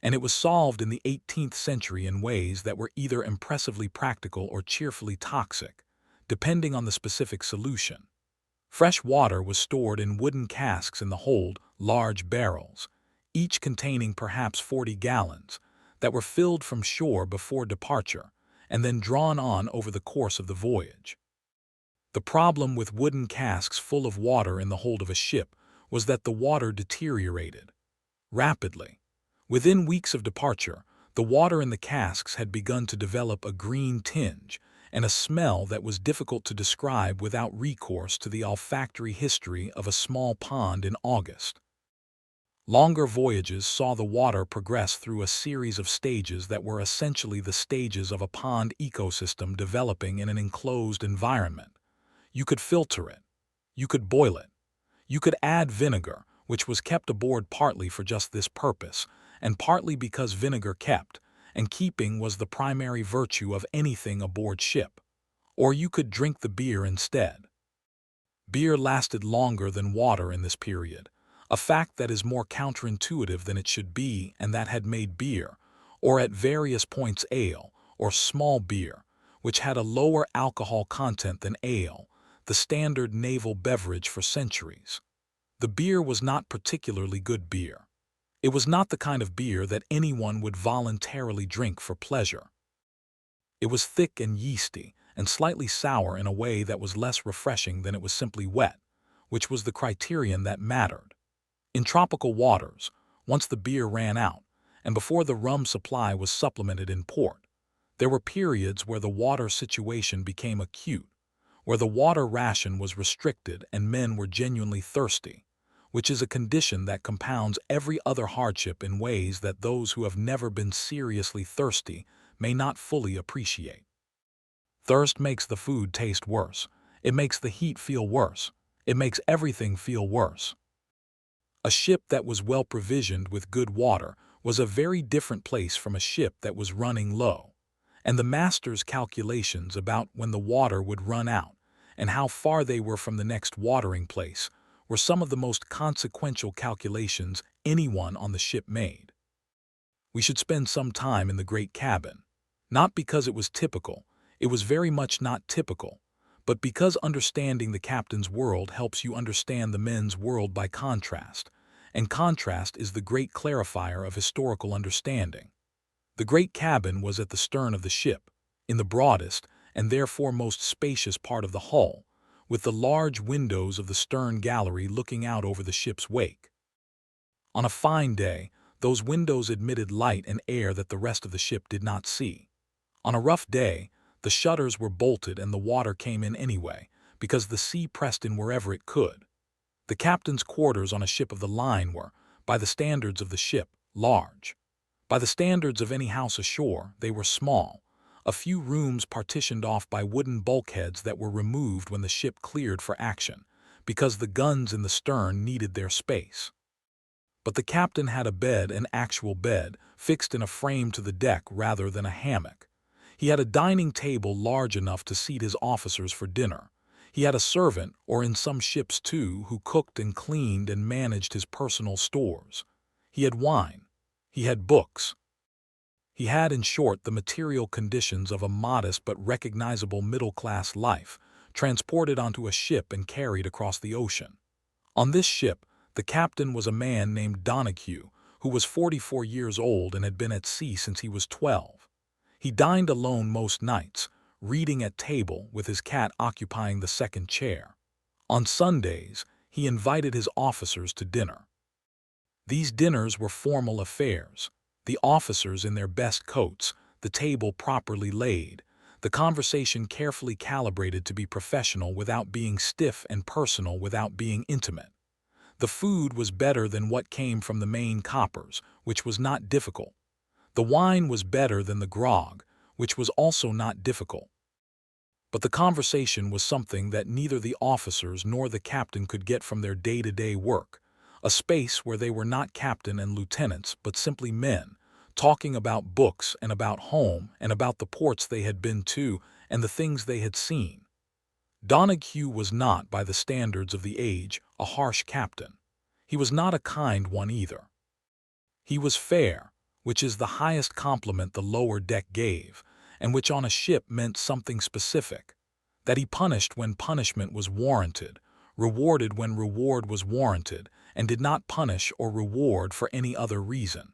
and it was solved in the 18th century in ways that were either impressively practical or cheerfully toxic, depending on the specific solution. Fresh water was stored in wooden casks in the hold, large barrels, each containing perhaps 40 gallons, that were filled from shore before departure and then drawn on over the course of the voyage. The problem with wooden casks full of water in the hold of a ship was that the water deteriorated rapidly. Within weeks of departure, the water in the casks had begun to develop a green tinge and a smell that was difficult to describe without recourse to the olfactory history of a small pond in August. Longer voyages saw the water progress through a series of stages that were essentially the stages of a pond ecosystem developing in an enclosed environment. You could filter it. You could boil it. You could add vinegar, which was kept aboard partly for just this purpose, and partly because vinegar kept, and keeping was the primary virtue of anything aboard ship. Or you could drink the beer instead. Beer lasted longer than water in this period, a fact that is more counterintuitive than it should be, and that had made beer, or at various points ale, or small beer, which had a lower alcohol content than ale, the standard naval beverage for centuries. The beer was not particularly good beer. It was not the kind of beer that anyone would voluntarily drink for pleasure. It was thick and yeasty, and slightly sour in a way that was less refreshing than it was simply wet, which was the criterion that mattered. In tropical waters, once the beer ran out, and before the rum supply was supplemented in port, there were periods where the water situation became acute, where the water ration was restricted and men were genuinely thirsty, which is a condition that compounds every other hardship in ways that those who have never been seriously thirsty may not fully appreciate. Thirst makes the food taste worse. It makes the heat feel worse. It makes everything feel worse. A ship that was well provisioned with good water was a very different place from a ship that was running low, and the master's calculations about when the water would run out and how far they were from the next watering place were some of the most consequential calculations anyone on the ship made. We should spend some time in the great cabin, not because it was typical, it was very much not typical, but because understanding the captain's world helps you understand the men's world by contrast, and contrast is the great clarifier of historical understanding. The great cabin was at the stern of the ship, in the broadest and therefore most spacious part of the hull, with the large windows of the stern gallery looking out over the ship's wake. On a fine day, those windows admitted light and air that the rest of the ship did not see. On a rough day, the shutters were bolted and the water came in anyway, because the sea pressed in wherever it could. The captain's quarters on a ship of the line were, by the standards of the ship, large. By the standards of any house ashore, they were small, a few rooms partitioned off by wooden bulkheads that were removed when the ship cleared for action, because the guns in the stern needed their space. But the captain had a bed, an actual bed, fixed in a frame to the deck rather than a hammock. He had a dining table large enough to seat his officers for dinner. He had a servant, or in some ships too, who cooked and cleaned and managed his personal stores. He had wine. He had books. He had, in short, the material conditions of a modest but recognizable middle-class life, transported onto a ship and carried across the ocean. On this ship, the captain was a man named Donahue, who was 44 years old and had been at sea since he was 12. He dined alone most nights, reading at table with his cat occupying the second chair. On Sundays, he invited his officers to dinner. These dinners were formal affairs, the officers in their best coats, the table properly laid, the conversation carefully calibrated to be professional without being stiff and personal without being intimate. The food was better than what came from the main coppers, which was not difficult. The wine was better than the grog, which was also not difficult. But the conversation was something that neither the officers nor the captain could get from their day-to-day work, a space where they were not captain and lieutenants, but simply men, talking about books and about home and about the ports they had been to and the things they had seen. Donahue was not, by the standards of the age, a harsh captain. He was not a kind one either. He was fair, which is the highest compliment the lower deck gave, and which on a ship meant something specific, that he punished when punishment was warranted, rewarded when reward was warranted, and did not punish or reward for any other reason.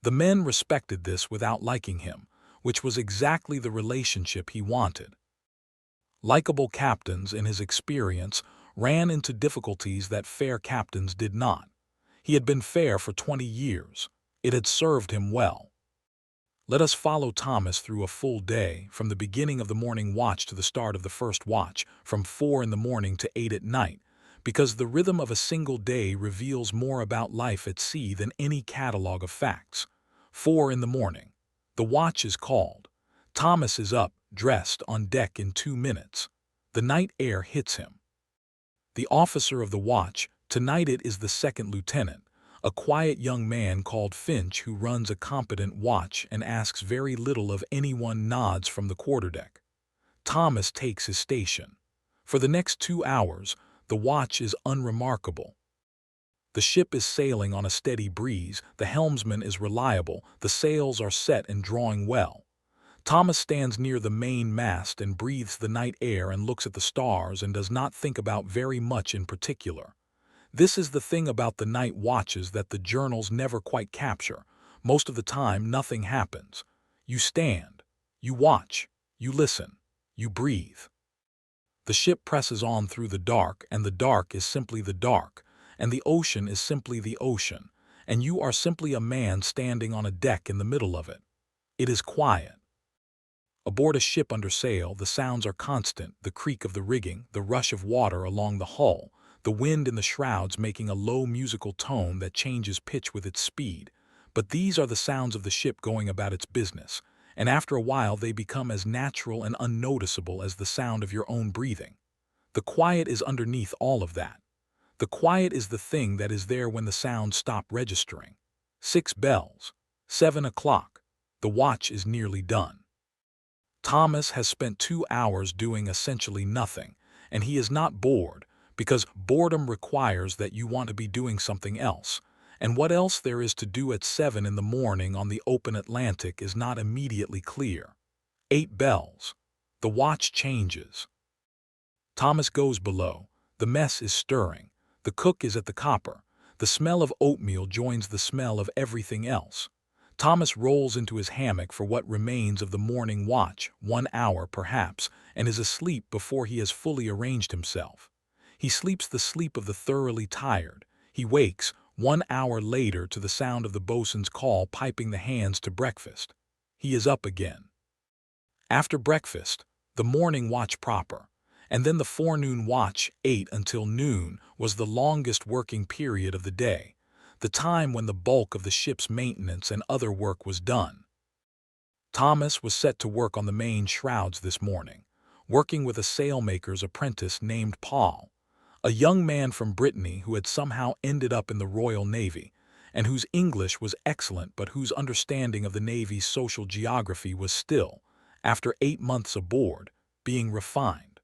The men respected this without liking him, which was exactly the relationship he wanted. Likeable captains, in his experience, ran into difficulties that fair captains did not. He had been fair for 20 years. It had served him well. Let us follow Thomas through a full day, from the beginning of the morning watch to the start of the first watch, from 4 in the morning to 8 at night, because the rhythm of a single day reveals more about life at sea than any catalogue of facts. 4 in the morning. The watch is called. Thomas is up, dressed, on deck in 2 minutes. The night air hits him. The officer of the watch, tonight it is the second lieutenant, a quiet young man called Finch who runs a competent watch and asks very little of anyone, nods from the quarterdeck. Thomas takes his station. For the next 2 hours, the watch is unremarkable. The ship is sailing on a steady breeze, the helmsman is reliable, the sails are set and drawing well. Thomas stands near the main mast and breathes the night air and looks at the stars and does not think about very much in particular. This is the thing about the night watches that the journals never quite capture. Most of the time, nothing happens. You stand, you watch, you listen, you breathe. The ship presses on through the dark, and the dark is simply the dark, and the ocean is simply the ocean, and you are simply a man standing on a deck in the middle of it. It is quiet. Aboard a ship under sail, the sounds are constant, the creak of the rigging, the rush of water along the hull, the wind in the shrouds making a low musical tone that changes pitch with its speed. But these are the sounds of the ship going about its business, and after a while they become as natural and unnoticeable as the sound of your own breathing. The quiet is underneath all of that. The quiet is the thing that is there when the sounds stop registering. 6 bells. 7 o'clock. The watch is nearly done. Thomas has spent 2 hours doing essentially nothing, and he is not bored, because boredom requires that you want to be doing something else, and what else there is to do at 7 in the morning on the open Atlantic is not immediately clear. 8 bells. The watch changes. Thomas goes below. The mess is stirring. The cook is at the copper. The smell of oatmeal joins the smell of everything else. Thomas rolls into his hammock for what remains of the morning watch, 1 hour perhaps, and is asleep before he has fully arranged himself. He sleeps the sleep of the thoroughly tired. He wakes 1 hour later to the sound of the boatswain's call piping the hands to breakfast. He is up again. After breakfast, the morning watch proper, and then the forenoon watch, 8 until noon, was the longest working period of the day, the time when the bulk of the ship's maintenance and other work was done. Thomas was set to work on the main shrouds this morning, working with a sailmaker's apprentice named Paul, a young man from Brittany who had somehow ended up in the Royal Navy, and whose English was excellent but whose understanding of the Navy's social geography was still, after 8 months aboard, being refined.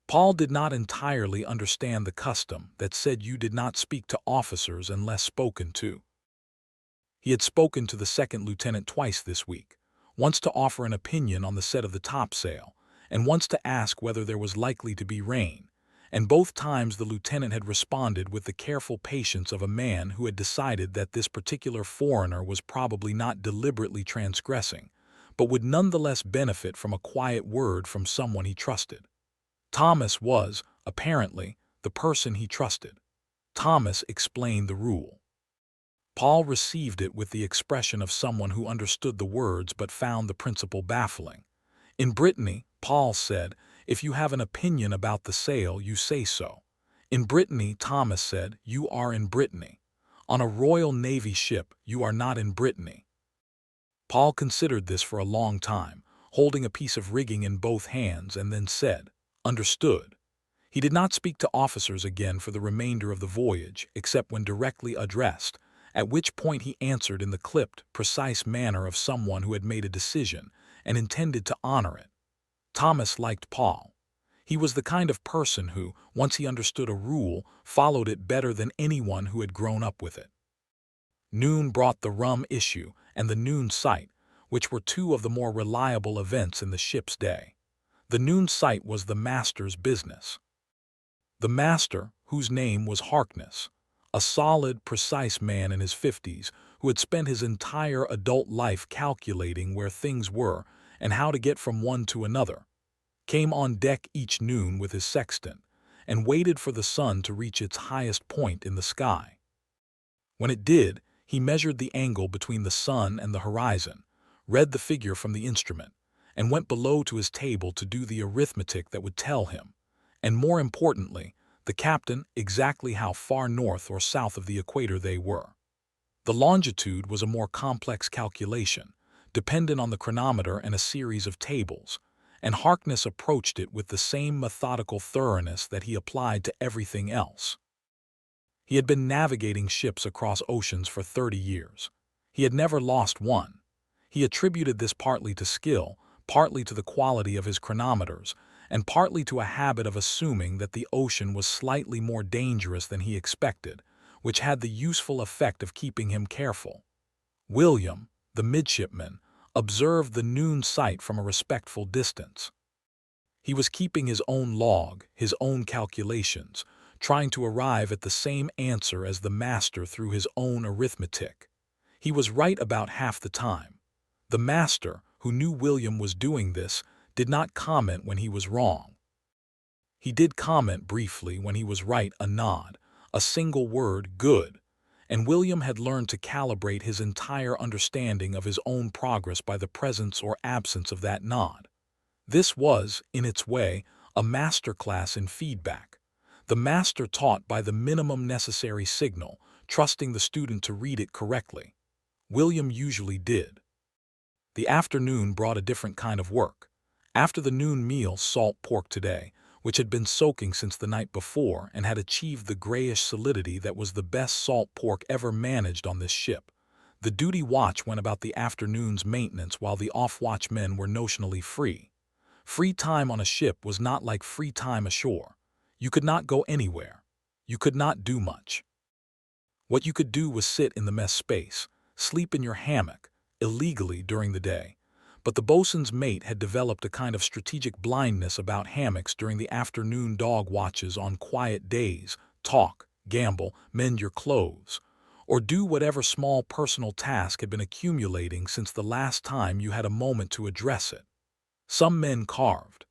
Paul did not entirely understand the custom that said you did not speak to officers unless spoken to. He had spoken to the second lieutenant twice this week, once to offer an opinion on the set of the topsail, and once to ask whether there was likely to be rain, and both times the lieutenant had responded with the careful patience of a man who had decided that this particular foreigner was probably not deliberately transgressing, but would nonetheless benefit from a quiet word from someone he trusted. Thomas was, apparently, the person he trusted. Thomas explained the rule. Paul received it with the expression of someone who understood the words but found the principle baffling. In Brittany, Paul said, "If you have an opinion about the sail, you say so." In Brittany, Thomas said, "You are in Brittany." On a Royal Navy ship, you are not in Brittany. Paul considered this for a long time, holding a piece of rigging in both hands, and then said, "Understood." He did not speak to officers again for the remainder of the voyage, except when directly addressed, at which point he answered in the clipped, precise manner of someone who had made a decision and intended to honor it. Thomas liked Paul. He was the kind of person who, once he understood a rule, followed it better than anyone who had grown up with it. Noon brought the rum issue and the noon sight, which were two of the more reliable events in the ship's day. The noon sight was the master's business. The master, whose name was Harkness, a solid, precise man in his 50s who had spent his entire adult life calculating where things were and how to get from one to another, came on deck each noon with his sextant and waited for the sun to reach its highest point in the sky. When it did, he measured the angle between the sun and the horizon, read the figure from the instrument, and went below to his table to do the arithmetic that would tell him, and more importantly, the captain, exactly how far north or south of the equator they were. The longitude was a more complex calculation, dependent on the chronometer and a series of tables, and Harkness approached it with the same methodical thoroughness that he applied to everything else. He had been navigating ships across oceans for 30 years. He had never lost one. He attributed this partly to skill, partly to the quality of his chronometers, and partly to a habit of assuming that the ocean was slightly more dangerous than he expected, which had the useful effect of keeping him careful. William, the midshipman, observed the noon sight from a respectful distance. He was keeping his own log, his own calculations, trying to arrive at the same answer as the master through his own arithmetic. He was right about half the time. The master, who knew William was doing this, did not comment when he was wrong. He did comment briefly when he was right, a nod, a single word, "good," and William had learned to calibrate his entire understanding of his own progress by the presence or absence of that nod. This was, in its way, a master class in feedback. The master taught by the minimum necessary signal, trusting the student to read it correctly. William usually did. The afternoon brought a different kind of work. After the noon meal, salt pork today, which had been soaking since the night before and had achieved the grayish solidity that was the best salt pork ever managed on this ship. The duty watch went about the afternoon's maintenance while the off-watch men were notionally free. Free time on a ship was not like free time ashore. You could not go anywhere. You could not do much. What you could do was sit in the mess space, sleep in your hammock, illegally during the day. But the bosun's mate had developed a kind of strategic blindness about hammocks during the afternoon dog watches on quiet days, talk, gamble, mend your clothes, or do whatever small personal task had been accumulating since the last time you had a moment to address it. Some men carved.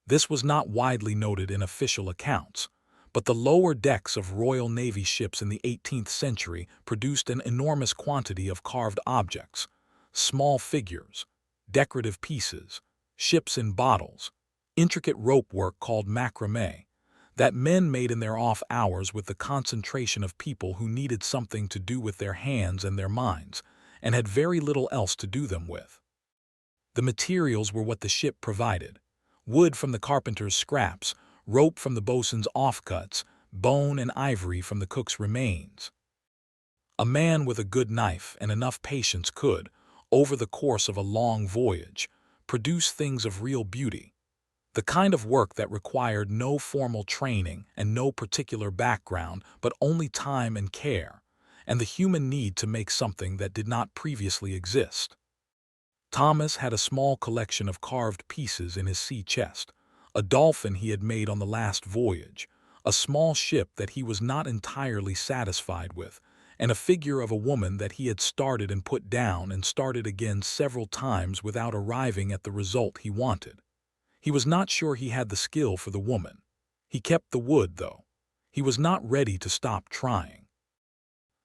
This was not widely noted in official accounts, but the lower decks of Royal Navy ships in the 18th century produced an enormous quantity of carved objects, small figures, decorative pieces, ships in bottles, intricate rope work called macrame, that men made in their off hours with the concentration of people who needed something to do with their hands and their minds, and had very little else to do them with. The materials were what the ship provided: wood from the carpenter's scraps, rope from the bosun's offcuts, bone and ivory from the cook's remains. A man with a good knife and enough patience could, over the course of a long voyage, produce things of real beauty. The kind of work that required no formal training and no particular background, but only time and care, and the human need to make something that did not previously exist. Thomas had a small collection of carved pieces in his sea chest, a dolphin he had made on the last voyage, a small ship that he was not entirely satisfied with, and a figure of a woman that he had started and put down and started again several times without arriving at the result he wanted. He was not sure he had the skill for the woman. He kept the wood, though. He was not ready to stop trying.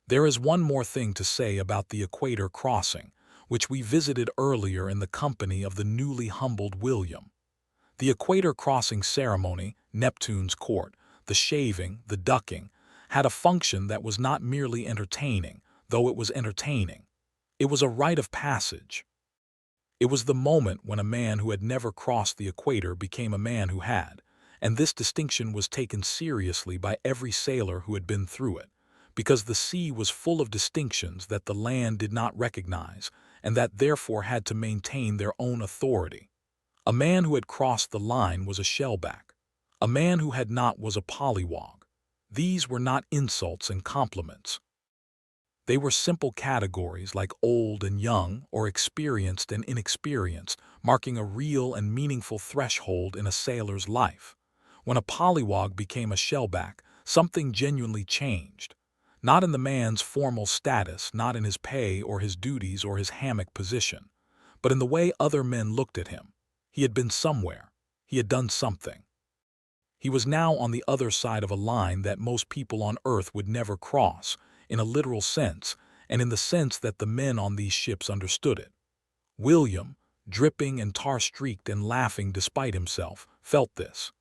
There is one more thing to say about the equator crossing, which we visited earlier in the company of the newly humbled William. The equator crossing ceremony, Neptune's court, the shaving, the ducking, had a function that was not merely entertaining, though it was entertaining. It was a rite of passage. It was the moment when a man who had never crossed the equator became a man who had, and this distinction was taken seriously by every sailor who had been through it, because the sea was full of distinctions that the land did not recognize, and that therefore had to maintain their own authority. A man who had crossed the line was a shellback. A man who had not was a pollywog. These were not insults and compliments. They were simple categories like old and young, or experienced and inexperienced, marking a real and meaningful threshold in a sailor's life. When a pollywog became a shellback, something genuinely changed. Not in the man's formal status, not in his pay or his duties or his hammock position, but in the way other men looked at him. He had been somewhere. He had done something. He was now on the other side of a line that most people on Earth would never cross, in a literal sense, and in the sense that the men on these ships understood it. William, dripping and tar-streaked and laughing despite himself, felt this.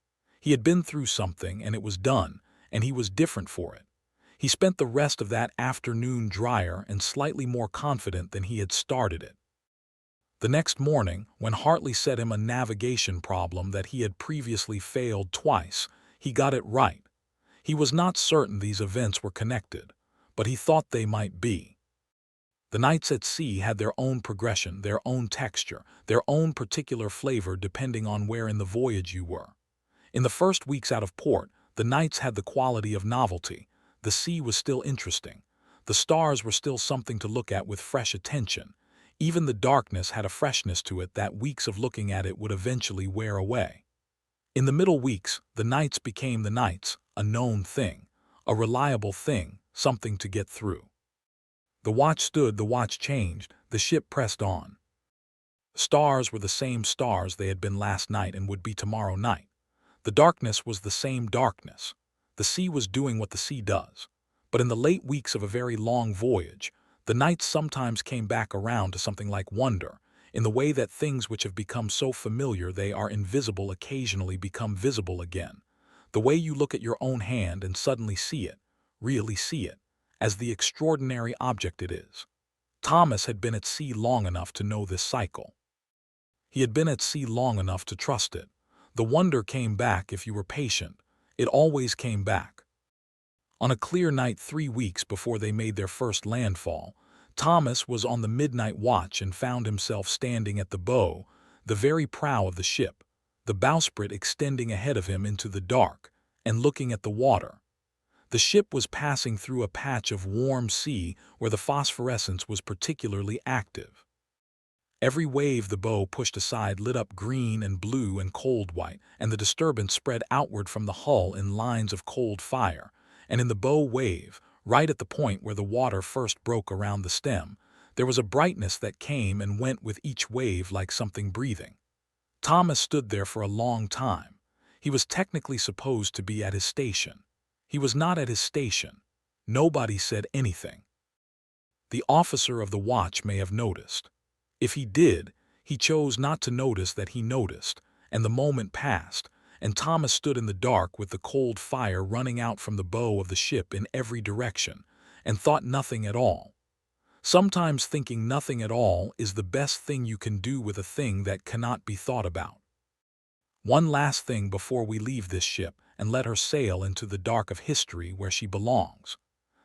He had been through something, and it was done, and he was different for it. He spent the rest of that afternoon drier and slightly more confident than he had started it. The next morning, when Hartley set him a navigation problem that he had previously failed twice, he got it right. He was not certain these events were connected, but he thought they might be. The nights at sea had their own progression, their own texture, their own particular flavor depending on where in the voyage you were. In the first weeks out of port, the nights had the quality of novelty. The sea was still interesting. The stars were still something to look at with fresh attention. Even the darkness had a freshness to it that weeks of looking at it would eventually wear away. In the middle weeks, the nights became the nights, a known thing, a reliable thing, something to get through. The watch stood, the watch changed, the ship pressed on. The stars were the same stars they had been last night and would be tomorrow night. The darkness was the same darkness. The sea was doing what the sea does. But in the late weeks of a very long voyage, the nights sometimes came back around to something like wonder, in the way that things which have become so familiar they are invisible occasionally become visible again. The way you look at your own hand and suddenly see it, really see it, as the extraordinary object it is. Thomas had been at sea long enough to know this cycle. He had been at sea long enough to trust it. The wonder came back if you were patient. It always came back. On a clear night 3 weeks before they made their first landfall, Thomas was on the midnight watch and found himself standing at the bow, the very prow of the ship, the bowsprit extending ahead of him into the dark, and looking at the water. The ship was passing through a patch of warm sea where the phosphorescence was particularly active. Every wave the bow pushed aside lit up green and blue and cold white, and the disturbance spread outward from the hull in lines of cold fire, and in the bow wave, right at the point where the water first broke around the stem, there was a brightness that came and went with each wave like something breathing. Thomas stood there for a long time. He was technically supposed to be at his station. He was not at his station. Nobody said anything. The officer of the watch may have noticed. If he did, he chose not to notice that he noticed, and the moment passed, and Thomas stood in the dark with the cold fire running out from the bow of the ship in every direction, and thought nothing at all. Sometimes thinking nothing at all is the best thing you can do with a thing that cannot be thought about. One last thing before we leave this ship and let her sail into the dark of history where she belongs.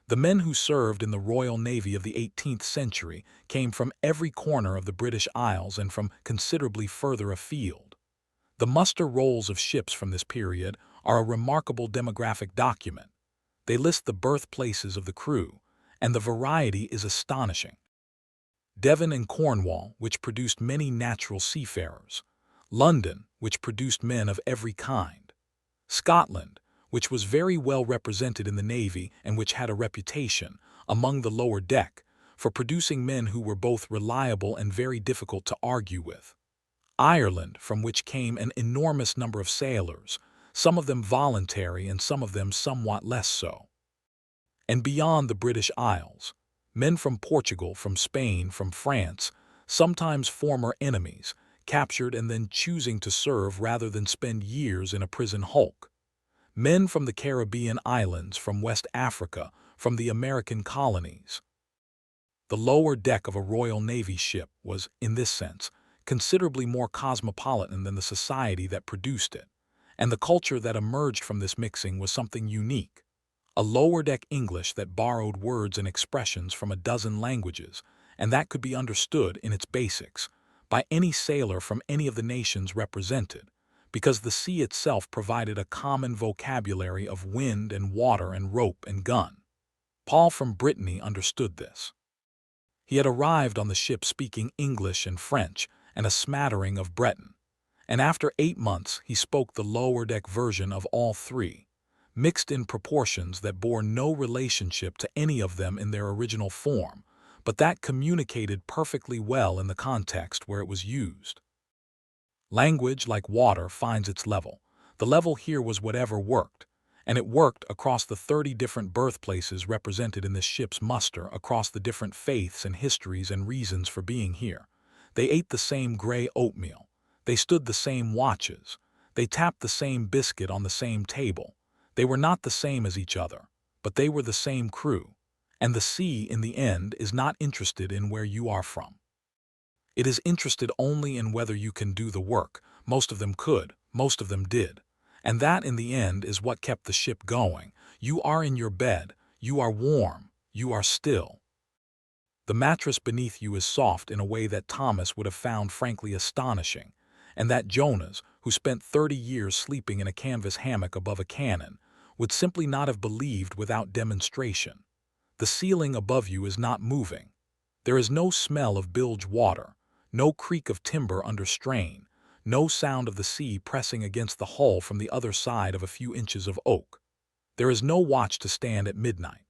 The men who served in the Royal Navy of the 18th century came from every corner of the British Isles and from considerably further afield. The muster rolls of ships from this period are a remarkable demographic document. They list the birthplaces of the crew, and the variety is astonishing. Devon and Cornwall, which produced many natural seafarers. London, which produced men of every kind. Scotland, which was very well represented in the Navy and which had a reputation, among the lower deck, for producing men who were both reliable and very difficult to argue with. Ireland, from which came an enormous number of sailors, some of them voluntary and some of them somewhat less so. And beyond the British Isles, men from Portugal, from Spain, from France, sometimes former enemies, captured and then choosing to serve rather than spend years in a prison hulk. Men from the Caribbean islands, from West Africa, from the American colonies. The lower deck of a Royal Navy ship was, in this sense, considerably more cosmopolitan than the society that produced it, and the culture that emerged from this mixing was something unique. A lower-deck English that borrowed words and expressions from a dozen languages, and that could be understood in its basics by any sailor from any of the nations represented, because the sea itself provided a common vocabulary of wind and water and rope and gun. Paul from Brittany understood this. He had arrived on the ship speaking English and French and a smattering of Breton, and after 8 months he spoke the lower-deck version of all three, mixed in proportions that bore no relationship to any of them in their original form, but that communicated perfectly well in the context where it was used. Language, like water, finds its level. The level here was whatever worked, and it worked across the 30 different birthplaces represented in this ship's muster, across the different faiths and histories and reasons for being here. They ate the same gray oatmeal. They stood the same watches. They tapped the same biscuit on the same table. They were not the same as each other, but they were the same crew. And the sea, in the end, is not interested in where you are from. It is interested only in whether you can do the work. Most of them could, most of them did. And that, in the end, is what kept the ship going. You are in your bed, you are warm, you are still. The mattress beneath you is soft in a way that Thomas would have found frankly astonishing, and that Jonas, who spent 30 years sleeping in a canvas hammock above a cannon, would simply not have believed without demonstration. The ceiling above you is not moving. There is no smell of bilge water, no creak of timber under strain, no sound of the sea pressing against the hull from the other side of a few inches of oak. There is no watch to stand at midnight.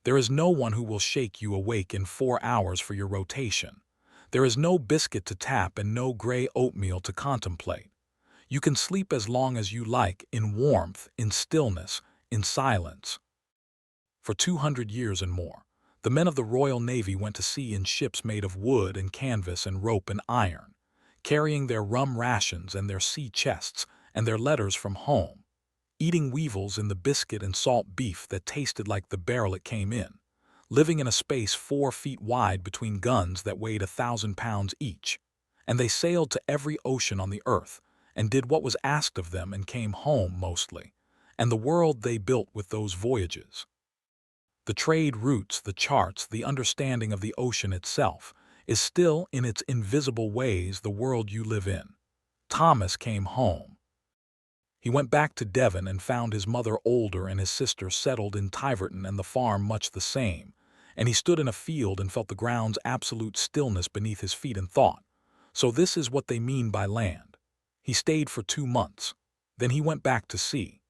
There is no one who will shake you awake in 4 hours for your rotation. There is no biscuit to tap and no gray oatmeal to contemplate. You can sleep as long as you like, in warmth, in stillness, in silence. For 200 years and more, the men of the Royal Navy went to sea in ships made of wood and canvas and rope and iron, carrying their rum rations and their sea chests and their letters from home, eating weevils in the biscuit and salt beef that tasted like the barrel it came in, living in a space 4 feet wide between guns that weighed 1,000 pounds each, and they sailed to every ocean on the earth and did what was asked of them and came home mostly, and the world they built with those voyages. The trade routes, the charts, the understanding of the ocean itself is still, in its invisible ways, the world you live in. Thomas came home. He went back to Devon and found his mother older and his sister settled in Tiverton and the farm much the same, and he stood in a field and felt the ground's absolute stillness beneath his feet and thought, so this is what they mean by land. He stayed for 2 months. Then he went back to sea.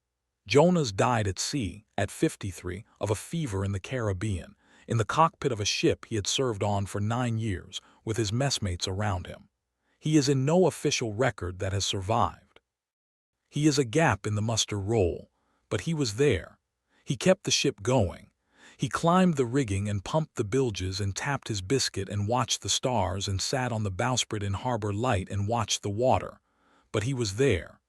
Jonas died at sea, at 53, of a fever in the Caribbean, in the cockpit of a ship he had served on for 9 years, with his messmates around him. He is in no official record that has survived. He is a gap in the muster roll, but he was there. He kept the ship going. He climbed the rigging and pumped the bilges and tapped his biscuit and watched the stars and sat on the bowsprit in harbor light and watched the water. But he was there.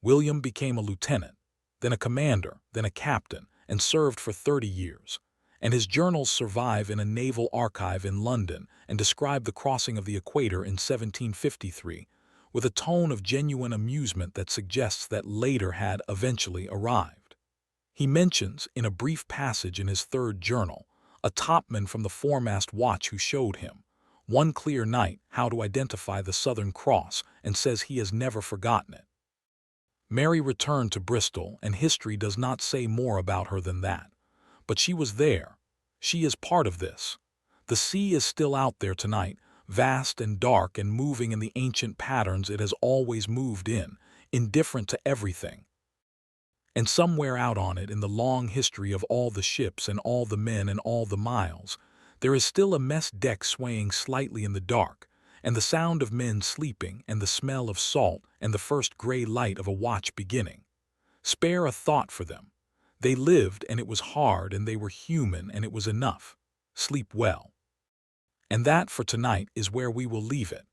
William became a lieutenant, then a commander, then a captain, and served for 30 years. And his journals survive in a naval archive in London and describe the crossing of the equator in 1753 with a tone of genuine amusement that suggests that later had eventually arrived. He mentions, in a brief passage in his 3rd journal, a topman from the foremast watch who showed him, one clear night, how to identify the Southern Cross, and says he has never forgotten it. Mary returned to Bristol, and history does not say more about her than that. But she was there. She is part of this. The sea is still out there tonight, vast and dark and moving in the ancient patterns it has always moved in, indifferent to everything. And somewhere out on it, in the long history of all the ships and all the men and all the miles, there is still a mess deck swaying slightly in the dark, and the sound of men sleeping, and the smell of salt, and the first gray light of a watch beginning. Spare a thought for them. They lived, and it was hard, and they were human, and it was enough. Sleep well. And that, for tonight, is where we will leave it.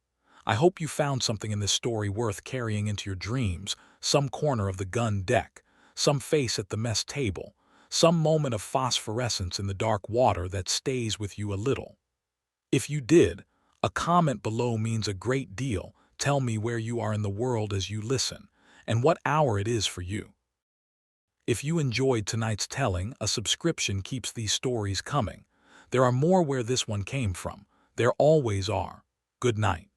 I hope you found something in this story worth carrying into your dreams, some corner of the gun deck, some face at the mess table, some moment of phosphorescence in the dark water that stays with you a little. If you did, a comment below means a great deal. Tell me where you are in the world as you listen, and what hour it is for you. If you enjoyed tonight's telling, a subscription keeps these stories coming. There are more where this one came from. There always are. Good night.